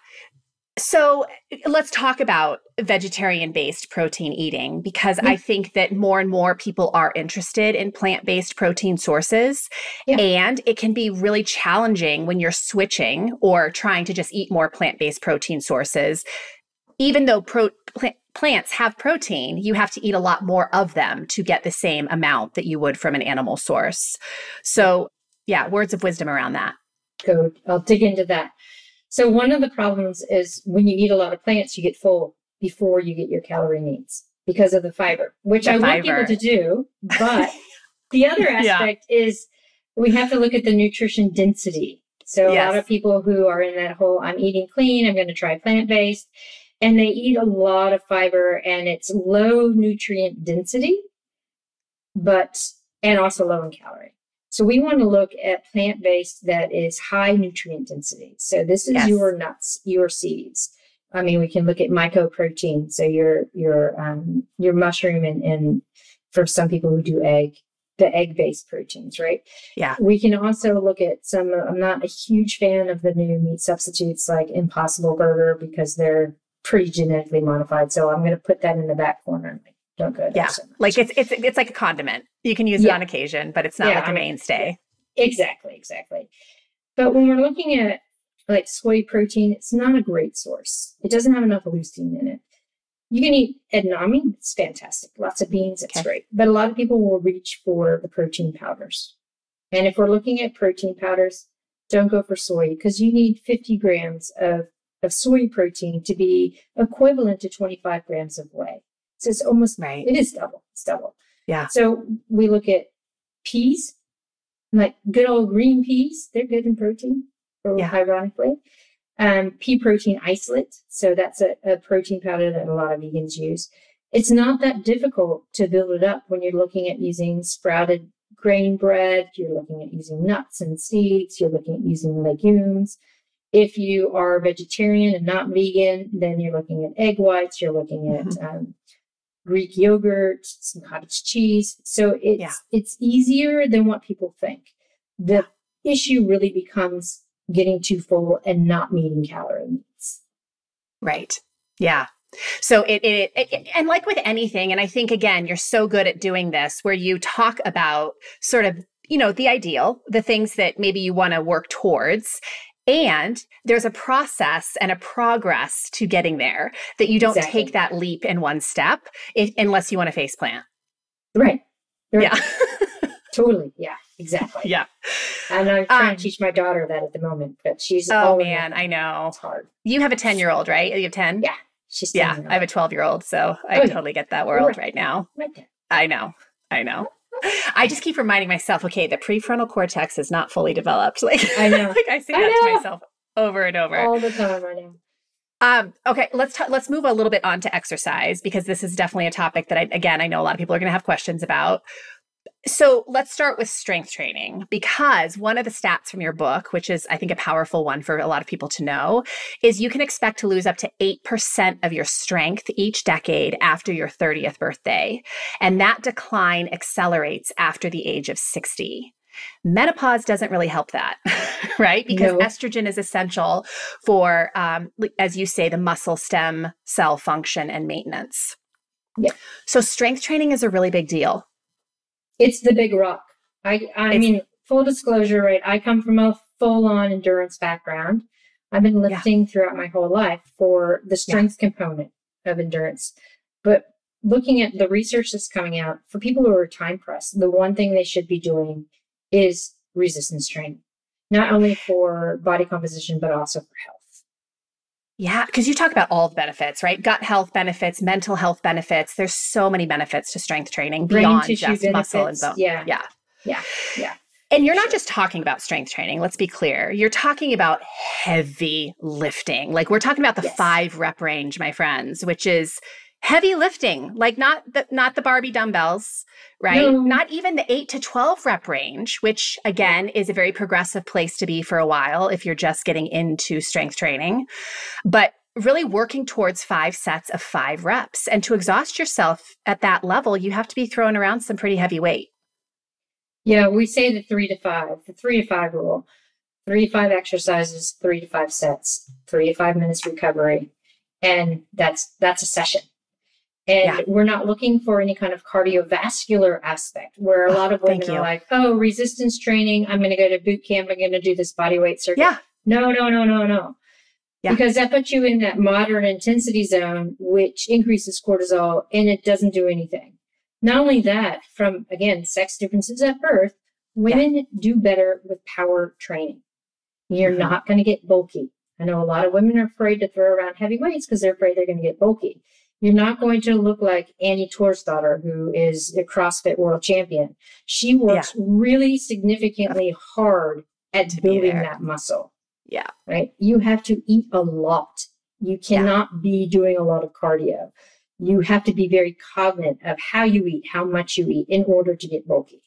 So let's talk about vegetarian-based protein eating, because I think that more and more people are interested in plant-based protein sources. And it can be really challenging when you're switching or trying to just eat more plant-based protein sources. Even though plants have protein, you have to eat a lot more of them to get the same amount that you would from an animal source. So words of wisdom around that. Good. I'll dig into that. So one of the problems is when you eat a lot of plants, you get full before you get your calorie needs because of the fiber, which I want people to do. But the other aspect is we have to look at the nutrition density. So a lot of people who are in that whole, I'm eating clean, I'm going to try plant-based, and they eat a lot of fiber and it's low nutrient density, and also low in calorie. So we want to look at plant-based that is high nutrient density. So this is your nuts, your seeds. I mean, we can look at mycoprotein. So your mushroom and for some people who do the egg-based proteins, right? Yeah. We can also look at some, I'm not a huge fan of the new meat substitutes like Impossible Burger because they're pretty genetically modified. So I'm going to put that in the back corner. Don't go there so much. Like it's like a condiment. You can use it on occasion, but it's not like a mainstay. Exactly. But when we're looking at like soy protein, it's not a great source. It doesn't have enough leucine in it. You can eat edamame. It's fantastic. Lots of beans. It's great. But a lot of people will reach for the protein powders. And if we're looking at protein powders, don't go for soy because you need 50 grams of soy protein to be equivalent to 25 grams of whey. So it's almost, it is double. It's double. Yeah. So we look at peas, like good old green peas. They're good in protein, ironically. Pea protein isolate. So that's a protein powder that a lot of vegans use. It's not that difficult to build it up when you're looking at using sprouted grain bread. You're looking at using nuts and seeds. You're looking at using legumes. If you are vegetarian and not vegan, then you're looking at egg whites. You're looking at Greek yogurt, some cottage cheese. So it's easier than what people think. The issue really becomes getting too full and not meeting calorie needs. Right. Yeah. So it and like with anything, and I think, again, you're so good at doing this where you talk about sort of, the ideal, the things that maybe you want to work towards. And there's a process and a progress to getting there that you don't take that leap in one step unless you want to faceplant. Right. Yeah. Totally. Yeah, exactly. Yeah. And I'm trying to teach my daughter that at the moment, but she's I know. It's hard. You have a 10-year-old, right? You have 10? Yeah. She's 10. I have a 12-year-old, so I totally get that world right now. Right. I know. I just keep reminding myself, okay, the prefrontal cortex is not fully developed. Like I know. I say that to myself over and over. All the time, I know. Okay, let's move a little bit on to exercise, because this is definitely a topic that I know a lot of people are going to have questions about. So let's start with strength training, because one of the stats from your book, which is, I think, a powerful one for a lot of people to know, is you can expect to lose up to 8% of your strength each decade after your 30th birthday. And that decline accelerates after the age of 60. Menopause doesn't really help that, right? Because estrogen is essential for, as you say, the muscle stem cell function and maintenance. Yeah. So strength training is a really big deal. It's the big rock. I mean, full disclosure, right? I come from a full-on endurance background. I've been lifting throughout my whole life for the strength component of endurance. But looking at the research that's coming out, for people who are time pressed, the one thing they should be doing is resistance training, not only for body composition, but also for health. Yeah, because you talk about all the benefits, right? Gut health benefits, mental health benefits. There's so many benefits to strength training beyond just benefits, muscle and bone. Yeah. And you're not just talking about strength training. Let's be clear. You're talking about heavy lifting. Like we're talking about the 5 rep range, my friends, which is heavy lifting, like not the Barbie dumbbells, right? No. Not even the 8 to 12 rep range, which again is a very progressive place to be for a while if you're just getting into strength training, but really working towards 5 sets of 5 reps. And to exhaust yourself at that level, you have to be throwing around some pretty heavy weight. Yeah, we say the 3 to 5 rule, 3 to 5 exercises, 3 to 5 sets, 3 to 5 minutes recovery. And that's a session. And we're not looking for any kind of cardiovascular aspect where a lot of women are like, oh, resistance training. I'm going to go to boot camp. I'm going to do this body weight circuit. Yeah. No. Yeah. Because that puts you in that moderate intensity zone, which increases cortisol, and it doesn't do anything. Not only that, from, again, sex differences at birth, women do better with power training. You're not going to get bulky. I know a lot of women are afraid to throw around heavy weights because they're afraid they're going to get bulky. You're not going to look like Annie Torsdottir, who is a CrossFit world champion. She works really significantly hard at building that muscle. Yeah. Right. You have to eat a lot. You cannot be doing a lot of cardio. You have to be very cognizant of how you eat, how much you eat in order to get bulky.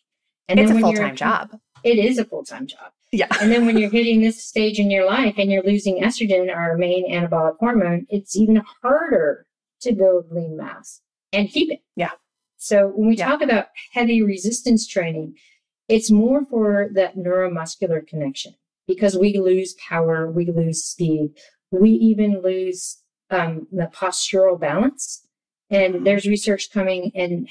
And it's a full-time job. It is a full-time job. Yeah. And then when you're hitting this stage in your life and you're losing estrogen, our main anabolic hormone, it's even harder to build lean mass and keep it. Yeah. So when we talk about heavy resistance training, it's more for that neuromuscular connection because we lose power, we lose speed, we even lose the postural balance. And there's research coming and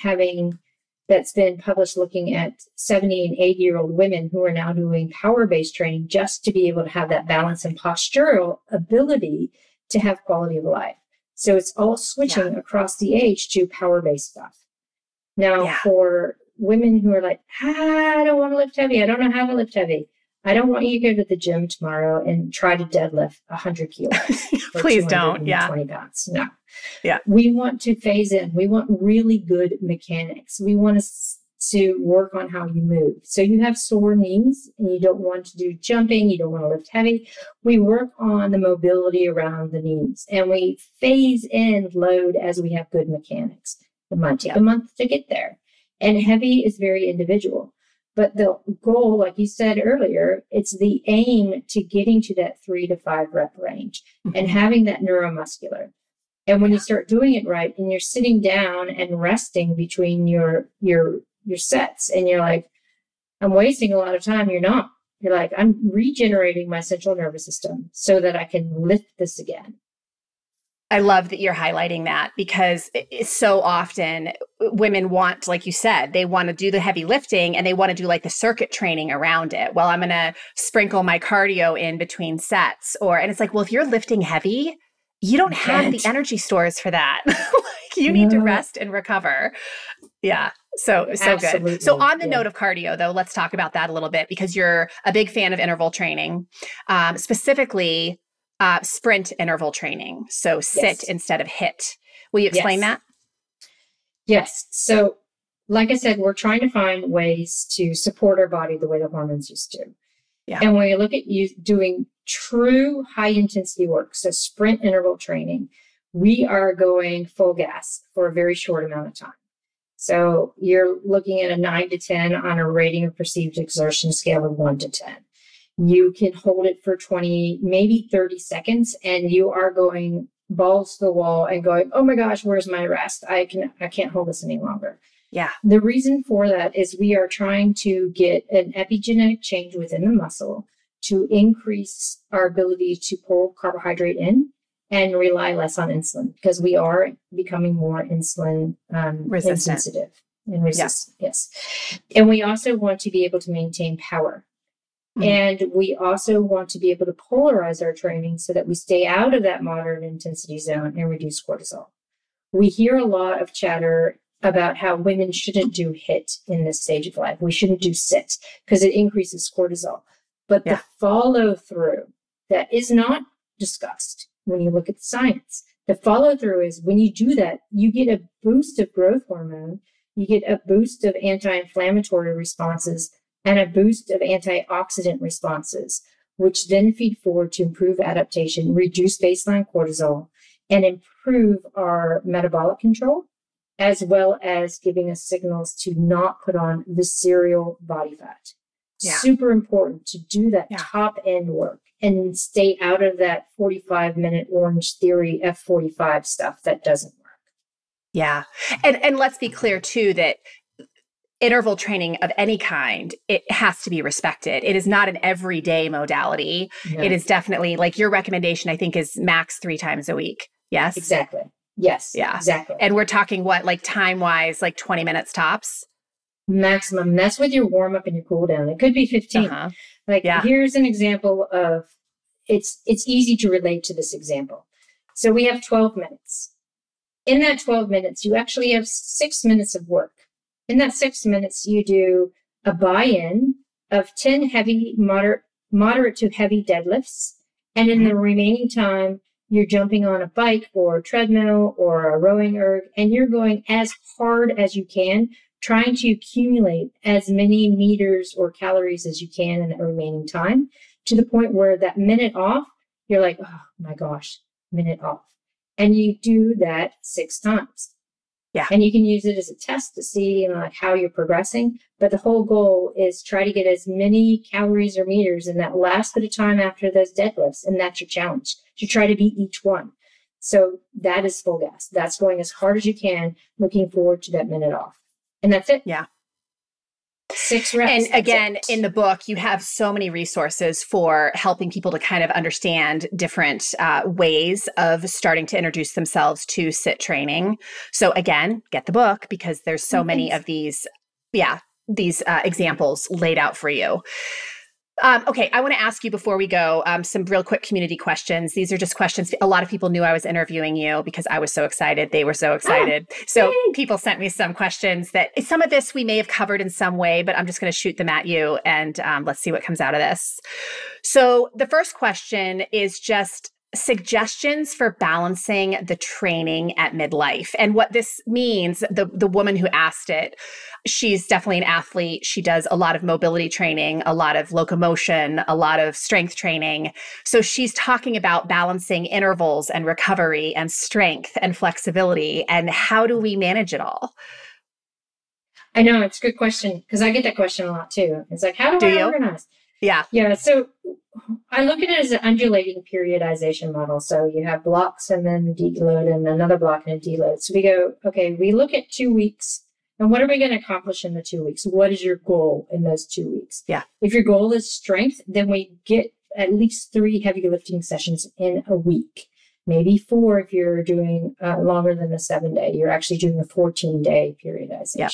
that's been published looking at 70 and 80-year-old women who are now doing power-based training just to be able to have that balance and postural ability to have quality of life. So it's all switching across the age to power-based stuff. Now, for women who are like, I don't want to lift heavy. I don't know how to lift heavy. I don't want you to go to the gym tomorrow and try to deadlift 100 kilos. Please don't. 20 pounds. No. Yeah. We want to phase in. We want really good mechanics. We want to work on how you move. So you have sore knees and you don't want to do jumping. You don't want to lift heavy. We work on the mobility around the knees and we phase in load as we have good mechanics. It might take a month to get there. And heavy is very individual. But the goal, like you said earlier, it's the aim to getting to that 3 to 5 rep range and having that neuromuscular. And when you start doing it right and you're sitting down and resting between your sets and you're like, I'm wasting a lot of time. You're not. You're like, I'm regenerating my central nervous system so that I can lift this again. I love that you're highlighting that because it's so often women want, like you said, they want to do the heavy lifting and they want to do like the circuit training around it. Well, I'm going to sprinkle my cardio in between sets and it's like, well, if you're lifting heavy, you don't have the energy stores for that. Like you need to rest and recover. Yeah. So good. So on the note of cardio though, let's talk about that a little bit because you're a big fan of interval training, specifically sprint interval training. So sit instead of hit. Will you explain that? Yes. So like I said, we're trying to find ways to support our body the way the hormones used to. Yeah. And when you look at you doing true high intensity work, so sprint interval training, we are going full gas for a very short amount of time. So you're looking at a 9 to 10 on a rating of perceived exertion scale of 1 to 10. You can hold it for 20, maybe 30 seconds, and you are going balls to the wall and going, oh my gosh, where's my rest? I can't hold this any longer. Yeah. The reason for that is we are trying to get an epigenetic change within the muscle to increase our ability to pull carbohydrate in and rely less on insulin because we are becoming more insulin insensitive and resistant. Yes. And we also want to be able to maintain power. And we also want to be able to polarize our training so that we stay out of that moderate intensity zone and reduce cortisol. We hear a lot of chatter about how women shouldn't do HIIT in this stage of life. We shouldn't do sit because it increases cortisol. But the follow through that is not discussed when you look at the science. The follow through is when you do that, you get a boost of growth hormone, you get a boost of anti-inflammatory responses, and a boost of antioxidant responses, which then feed forward to improve adaptation, reduce baseline cortisol, and improve our metabolic control, as well as giving us signals to not put on the serial body fat. Yeah. Super important to do that top end work and stay out of that 45-minute Orange Theory F45 stuff that doesn't work. Yeah. And let's be clear too that interval training of any kind, it has to be respected. It is not an everyday modality. No. It is definitely like your recommendation, I think, is max 3 times a week. Yes. Exactly. Yes. Yeah. Exactly. And we're talking what, like time wise, like 20 minutes tops? Maximum. That's with your warm up and your cool down. It could be 15. Here's an example of, it's easy to relate to this example. So we have 12 minutes. In that 12 minutes, you actually have 6 minutes of work. In that 6 minutes, you do a buy-in of 10 heavy, moderate to heavy deadlifts. And in the remaining time, you're jumping on a bike or a treadmill or a rowing erg, and you're going as hard as you can, trying to accumulate as many meters or calories as you can in the remaining time, to the point where that minute off, you're like, oh my gosh, minute off. And you do that 6 times. Yeah. And you can use it as a test to see how you're progressing. But the whole goal is try to get as many calories or meters in that last bit of time after those deadlifts. And that's your challenge, to try to beat each one. So that is full gas. That's going as hard as you can, looking forward to that minute off. And that's it. Yeah. 6 reps. And again, in the book, you have so many resources for helping people to kind of understand different ways of starting to introduce themselves to sit training. So again, get the book, because there's so many of these examples laid out for you. Okay, I want to ask you before we go some real quick community questions. These are just questions. A lot of people knew I was interviewing you because I was so excited. They were so excited. So people sent me some questions that some of this we may have covered in some way, but I'm just going to shoot them at you and let's see what comes out of this. So the first question is just suggestions for balancing the training at midlife. And what this means, the woman who asked it, she's definitely an athlete. She does a lot of mobility training, a lot of locomotion, a lot of strength training. So she's talking about balancing intervals and recovery and strength and flexibility. And how do we manage it all? I know, it's a good question, because I get that question a lot too. It's like, how do I organize? Yeah. Yeah. So I look at it as an undulating periodization model. So you have blocks and then deload and another block and a deload. So we go, okay, we look at 2 weeks. And what are we going to accomplish in the 2 weeks? What is your goal in those 2 weeks? Yeah. If your goal is strength, then we get at least 3 heavy lifting sessions in a week. Maybe 4 if you're doing longer than a 7-day. You're actually doing a 14-day periodization. Yeah.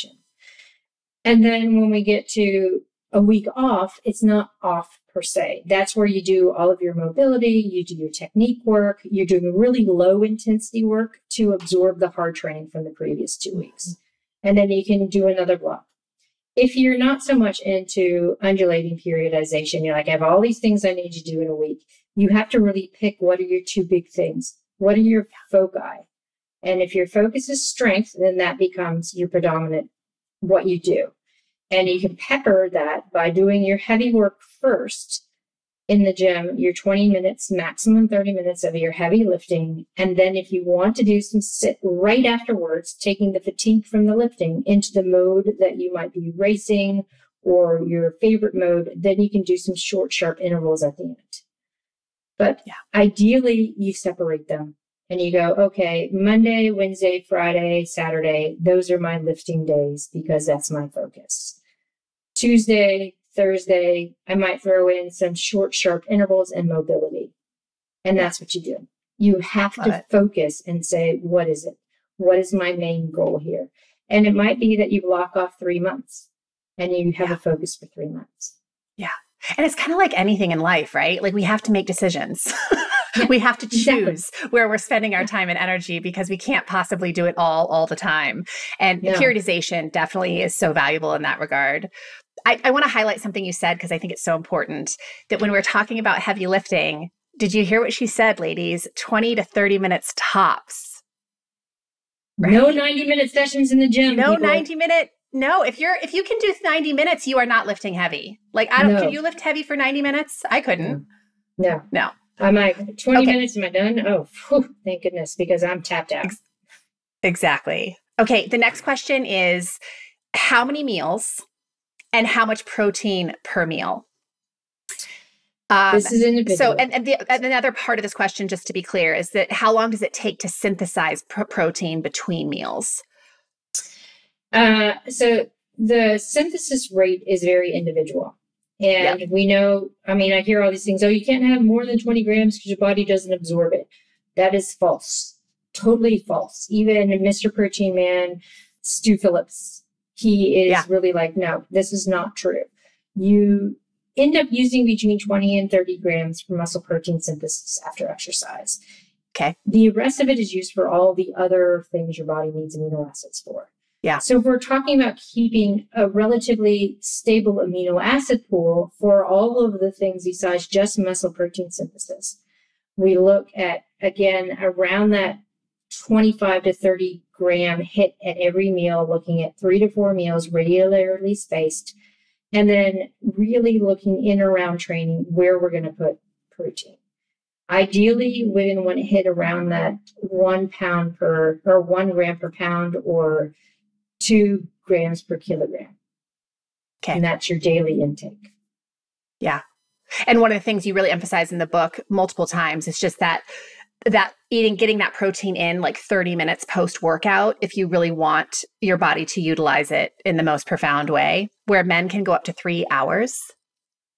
And then when we get to a week off, it's not off per se. That's where you do all of your mobility, you do your technique work, you're doing really low intensity work to absorb the hard training from the previous 2 weeks. And then you can do another block. If you're not so much into undulating periodization, you're like, I have all these things I need to do in a week. You have to really pick, what are your 2 big things? What are your foci? And if your focus is strength, then that becomes your predominant, what you do. And you can pepper that by doing your heavy work first in the gym, your 20 minutes, maximum 30 minutes of your heavy lifting. And then if you want to do some sit right afterwards, taking the fatigue from the lifting into the mode that you might be racing or your favorite mode, then you can do some short, sharp intervals at the end. But ideally, you separate them. And you go, okay, Monday, Wednesday, Friday, Saturday, those are my lifting days because that's my focus. Tuesday, Thursday, I might throw in some short, sharp intervals and mobility. And that's what you do. You have to focus and say, what is it? What is my main goal here? And it might be that you block off 3 months and you have a focus for 3 months. Yeah. And it's kind of like anything in life, right? Like we have to make decisions. We have to choose where we're spending our time and energy because we can't possibly do it all the time. And periodization definitely is so valuable in that regard. I want to highlight something you said because I think it's so important that when we're talking about heavy lifting, did you hear what she said, ladies? 20 to 30 minutes tops. Right? No 90-minute sessions in the gym. No people. 90-minute. No, if you can do 90 minutes, you are not lifting heavy. Like can you lift heavy for 90 minutes? I couldn't. No. I'm like 20 minutes. Am I done? Oh, thank goodness, because I'm tapped out. Exactly. Okay. The next question is how many meals and how much protein per meal? This is individual. So, and another part of this question, just to be clear, is that how long does it take to synthesize protein between meals? So the synthesis rate is very individual. And we know, I hear all these things. Oh, you can't have more than 20 grams because your body doesn't absorb it. That is false. Totally false. Even Mr. Protein Man, Stu Phillips, he is really like, no, this is not true. You end up using between 20 and 30 grams for muscle protein synthesis after exercise. Okay. The rest of it is used for all the other things your body needs amino acids for. Yeah. So if we're talking about keeping a relatively stable amino acid pool for all of the things besides just muscle protein synthesis, we look at, again, around that 25 to 30 gram hit at every meal, looking at 3 to 4 meals regularly spaced, and then really looking in around training where we're going to put protein. Ideally, women want to hit around that 1 gram per pound or 2 grams per kilogram. Okay. And that's your daily intake. Yeah. And one of the things you really emphasize in the book multiple times is just that getting that protein in like 30 minutes post-workout, if you really want your body to utilize it in the most profound way, where men can go up to 3 hours.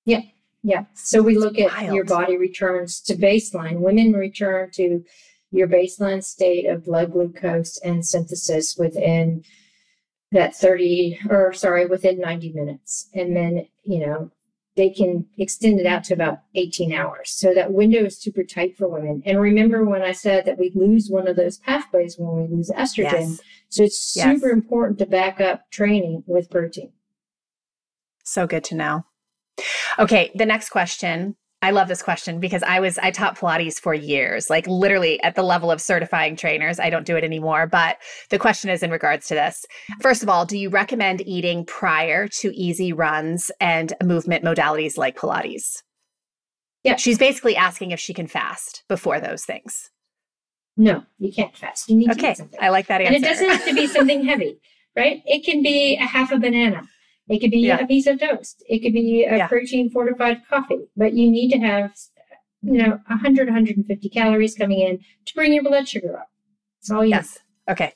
Yeah. Yeah. So we look at your body returns to baseline. Women return to your baseline state of blood glucose and synthesis within within 90 minutes. And then, they can extend it out to about 18 hours. So that window is super tight for women. And remember when I said that we lose one of those pathways when we lose estrogen. Yes. So it's super important to back up training with protein. So good to know. Okay. The next question. I love this question because I taught Pilates for years, like literally at the level of certifying trainers. I don't do it anymore, but the question is in regards to this. First of all, do you recommend eating prior to easy runs and movement modalities like Pilates? Yeah. She's basically asking if she can fast before those things. No, you can't fast. You need to eat something. I like that answer. And it doesn't have to be something heavy, right? It can be a half a banana. It could be a piece of toast. It could be a protein fortified coffee, but you need to have, 100, 150 calories coming in to bring your blood sugar up. That's all you need. Okay.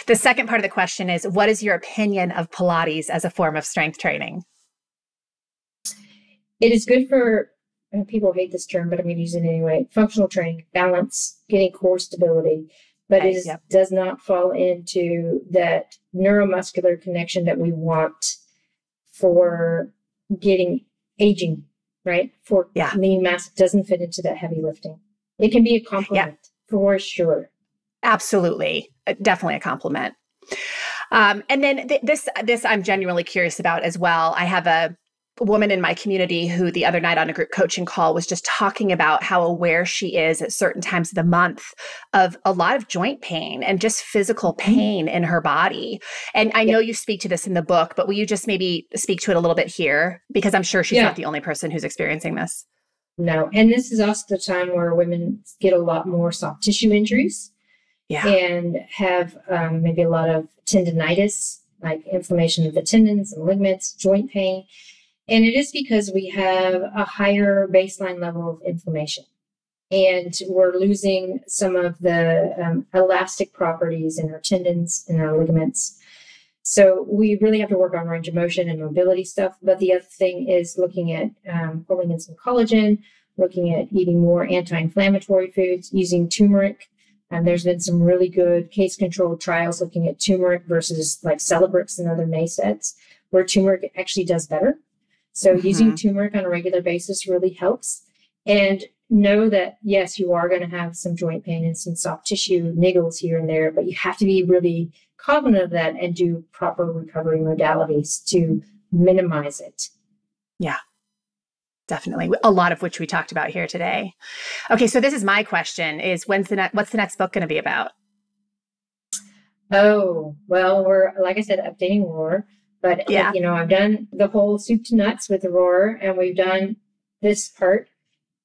The second part of the question is, what is your opinion of Pilates as a form of strength training? It is good for, people hate this term, but I'm going to use it anyway, functional training, balance, getting core stability. But it does not fall into that neuromuscular connection that we want for getting aging, right? For lean mass, it doesn't fit into that heavy lifting. It can be a compliment for sure. Absolutely. Definitely a compliment. And then this I'm genuinely curious about as well. I have a woman in my community who the other night on a group coaching call was just talking about how aware she is at certain times of the month of a lot of joint pain and just physical pain in her body. And I know you speak to this in the book, but will you just maybe speak to it a little bit here? Because I'm sure she's not the only person who's experiencing this. No. And this is also the time where women get a lot more soft tissue injuries and have maybe a lot of tendinitis, like inflammation of the tendons and ligaments, joint pain. And it is because we have a higher baseline level of inflammation. And we're losing some of the elastic properties in our tendons and our ligaments. So we really have to work on range of motion and mobility stuff. But the other thing is looking at pulling in some collagen, looking at eating more anti-inflammatory foods, using turmeric. And there's been some really good case-controlled trials looking at turmeric versus like Celebrex and other NSAIDs, where turmeric actually does better. So using turmeric on a regular basis really helps. And know that, yes, you are going to have some joint pain and some soft tissue niggles here and there, but you have to be really cognizant of that and do proper recovery modalities to minimize it. Yeah, definitely. A lot of which we talked about here today. Okay, so this is my question is what's the next book going to be about? Oh, well, we're, like I said, updating Roar. But, I've done the whole soup to nuts with Aurora, and we've done this part.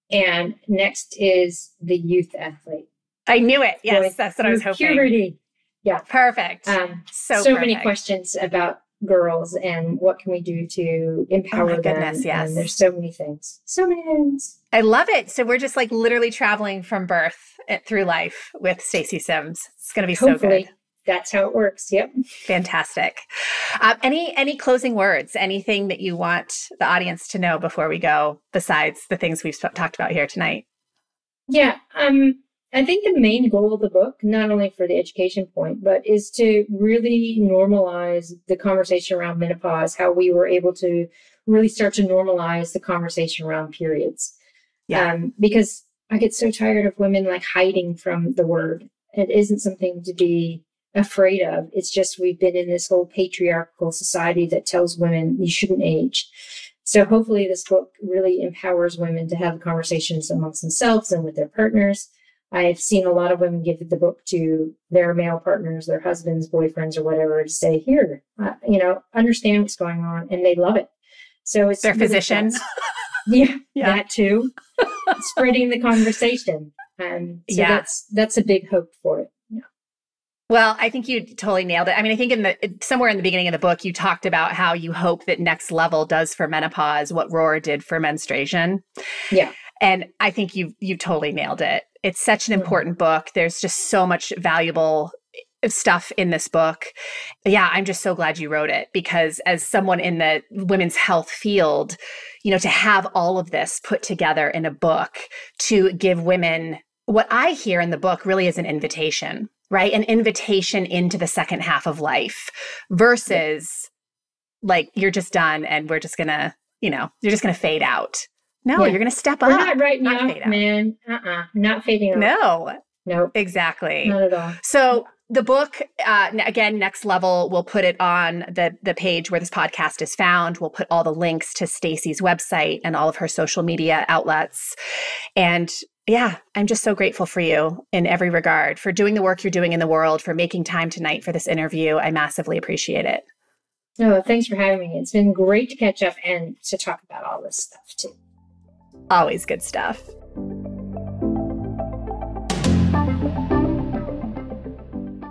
And next is the youth athlete. I knew it. Yes, that's what I was hoping. Puberty. Yeah. Perfect. So many questions about girls and what can we do to empower them. Goodness, yes. And there's so many things. So many things. I love it. So we're just like literally traveling from birth through life with Stacy Sims. It's going to be so good. that's how it works. Yep. Fantastic. Any closing words? Anything that you want the audience to know before we go, besides the things we've talked about here tonight? Yeah. I think the main goal of the book, not only for the education point, but is to really normalize the conversation around menopause, how we were able to really start to normalize the conversation around periods. Yeah. Because I get so tired of women like hiding from the word. It isn't something to be afraid of. It's just we've been in this whole patriarchal society that tells women you shouldn't age. So hopefully this book really empowers women to have conversations amongst themselves and with their partners. I've seen a lot of women give the book to their male partners, their husbands, boyfriends, or whatever, to say, here, understand what's going on. And they love it. So it's their really physicians. Yeah, that too. Spreading the conversation. And so that's a big hope for it. Yeah. Well, I think you totally nailed it. I mean, I think somewhere in the beginning of the book, you talked about how you hope that Next Level does for menopause what Roar did for menstruation. Yeah. And I think you totally nailed it. It's such an important book. There's just so much valuable stuff in this book. Yeah, I'm just so glad you wrote it, because as someone in the women's health field, to have all of this put together in a book to give women what I hear in the book really is an invitation, right? An invitation into the second half of life versus like you're just done and we're just gonna, you're just gonna fade out. No, you're gonna step up. We're not right now, man. Not fading out. No, exactly. Not at all. So the book, again, Next Level, we'll put it on the page where this podcast is found. We'll put all the links to Stacy's website and all of her social media outlets. And yeah, I'm just so grateful for you in every regard, for doing the work you're doing in the world, for making time tonight for this interview. I massively appreciate it. Oh, thanks for having me. It's been great to catch up and to talk about all this stuff too. Always good stuff.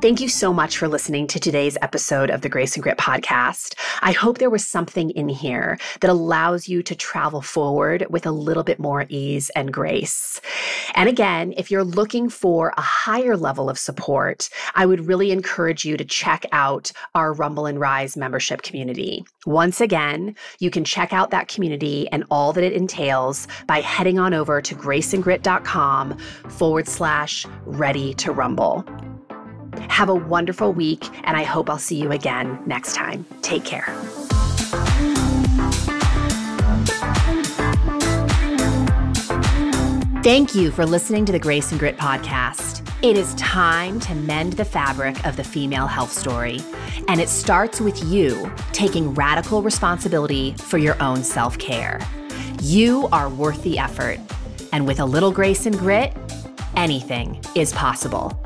Thank you so much for listening to today's episode of the Grace and Grit podcast. I hope there was something in here that allows you to travel forward with a little bit more ease and grace. And again, if you're looking for a higher level of support, I would really encourage you to check out our Rumble and Rise membership community. Once again, you can check out that community and all that it entails by heading on over to graceandgrit.com/ready to rumble. Have a wonderful week, and I hope I'll see you again next time. Take care. Thank you for listening to the Grace and Grit podcast. It is time to mend the fabric of the female health story, and it starts with you taking radical responsibility for your own self-care. You are worth the effort, and with a little grace and grit, anything is possible.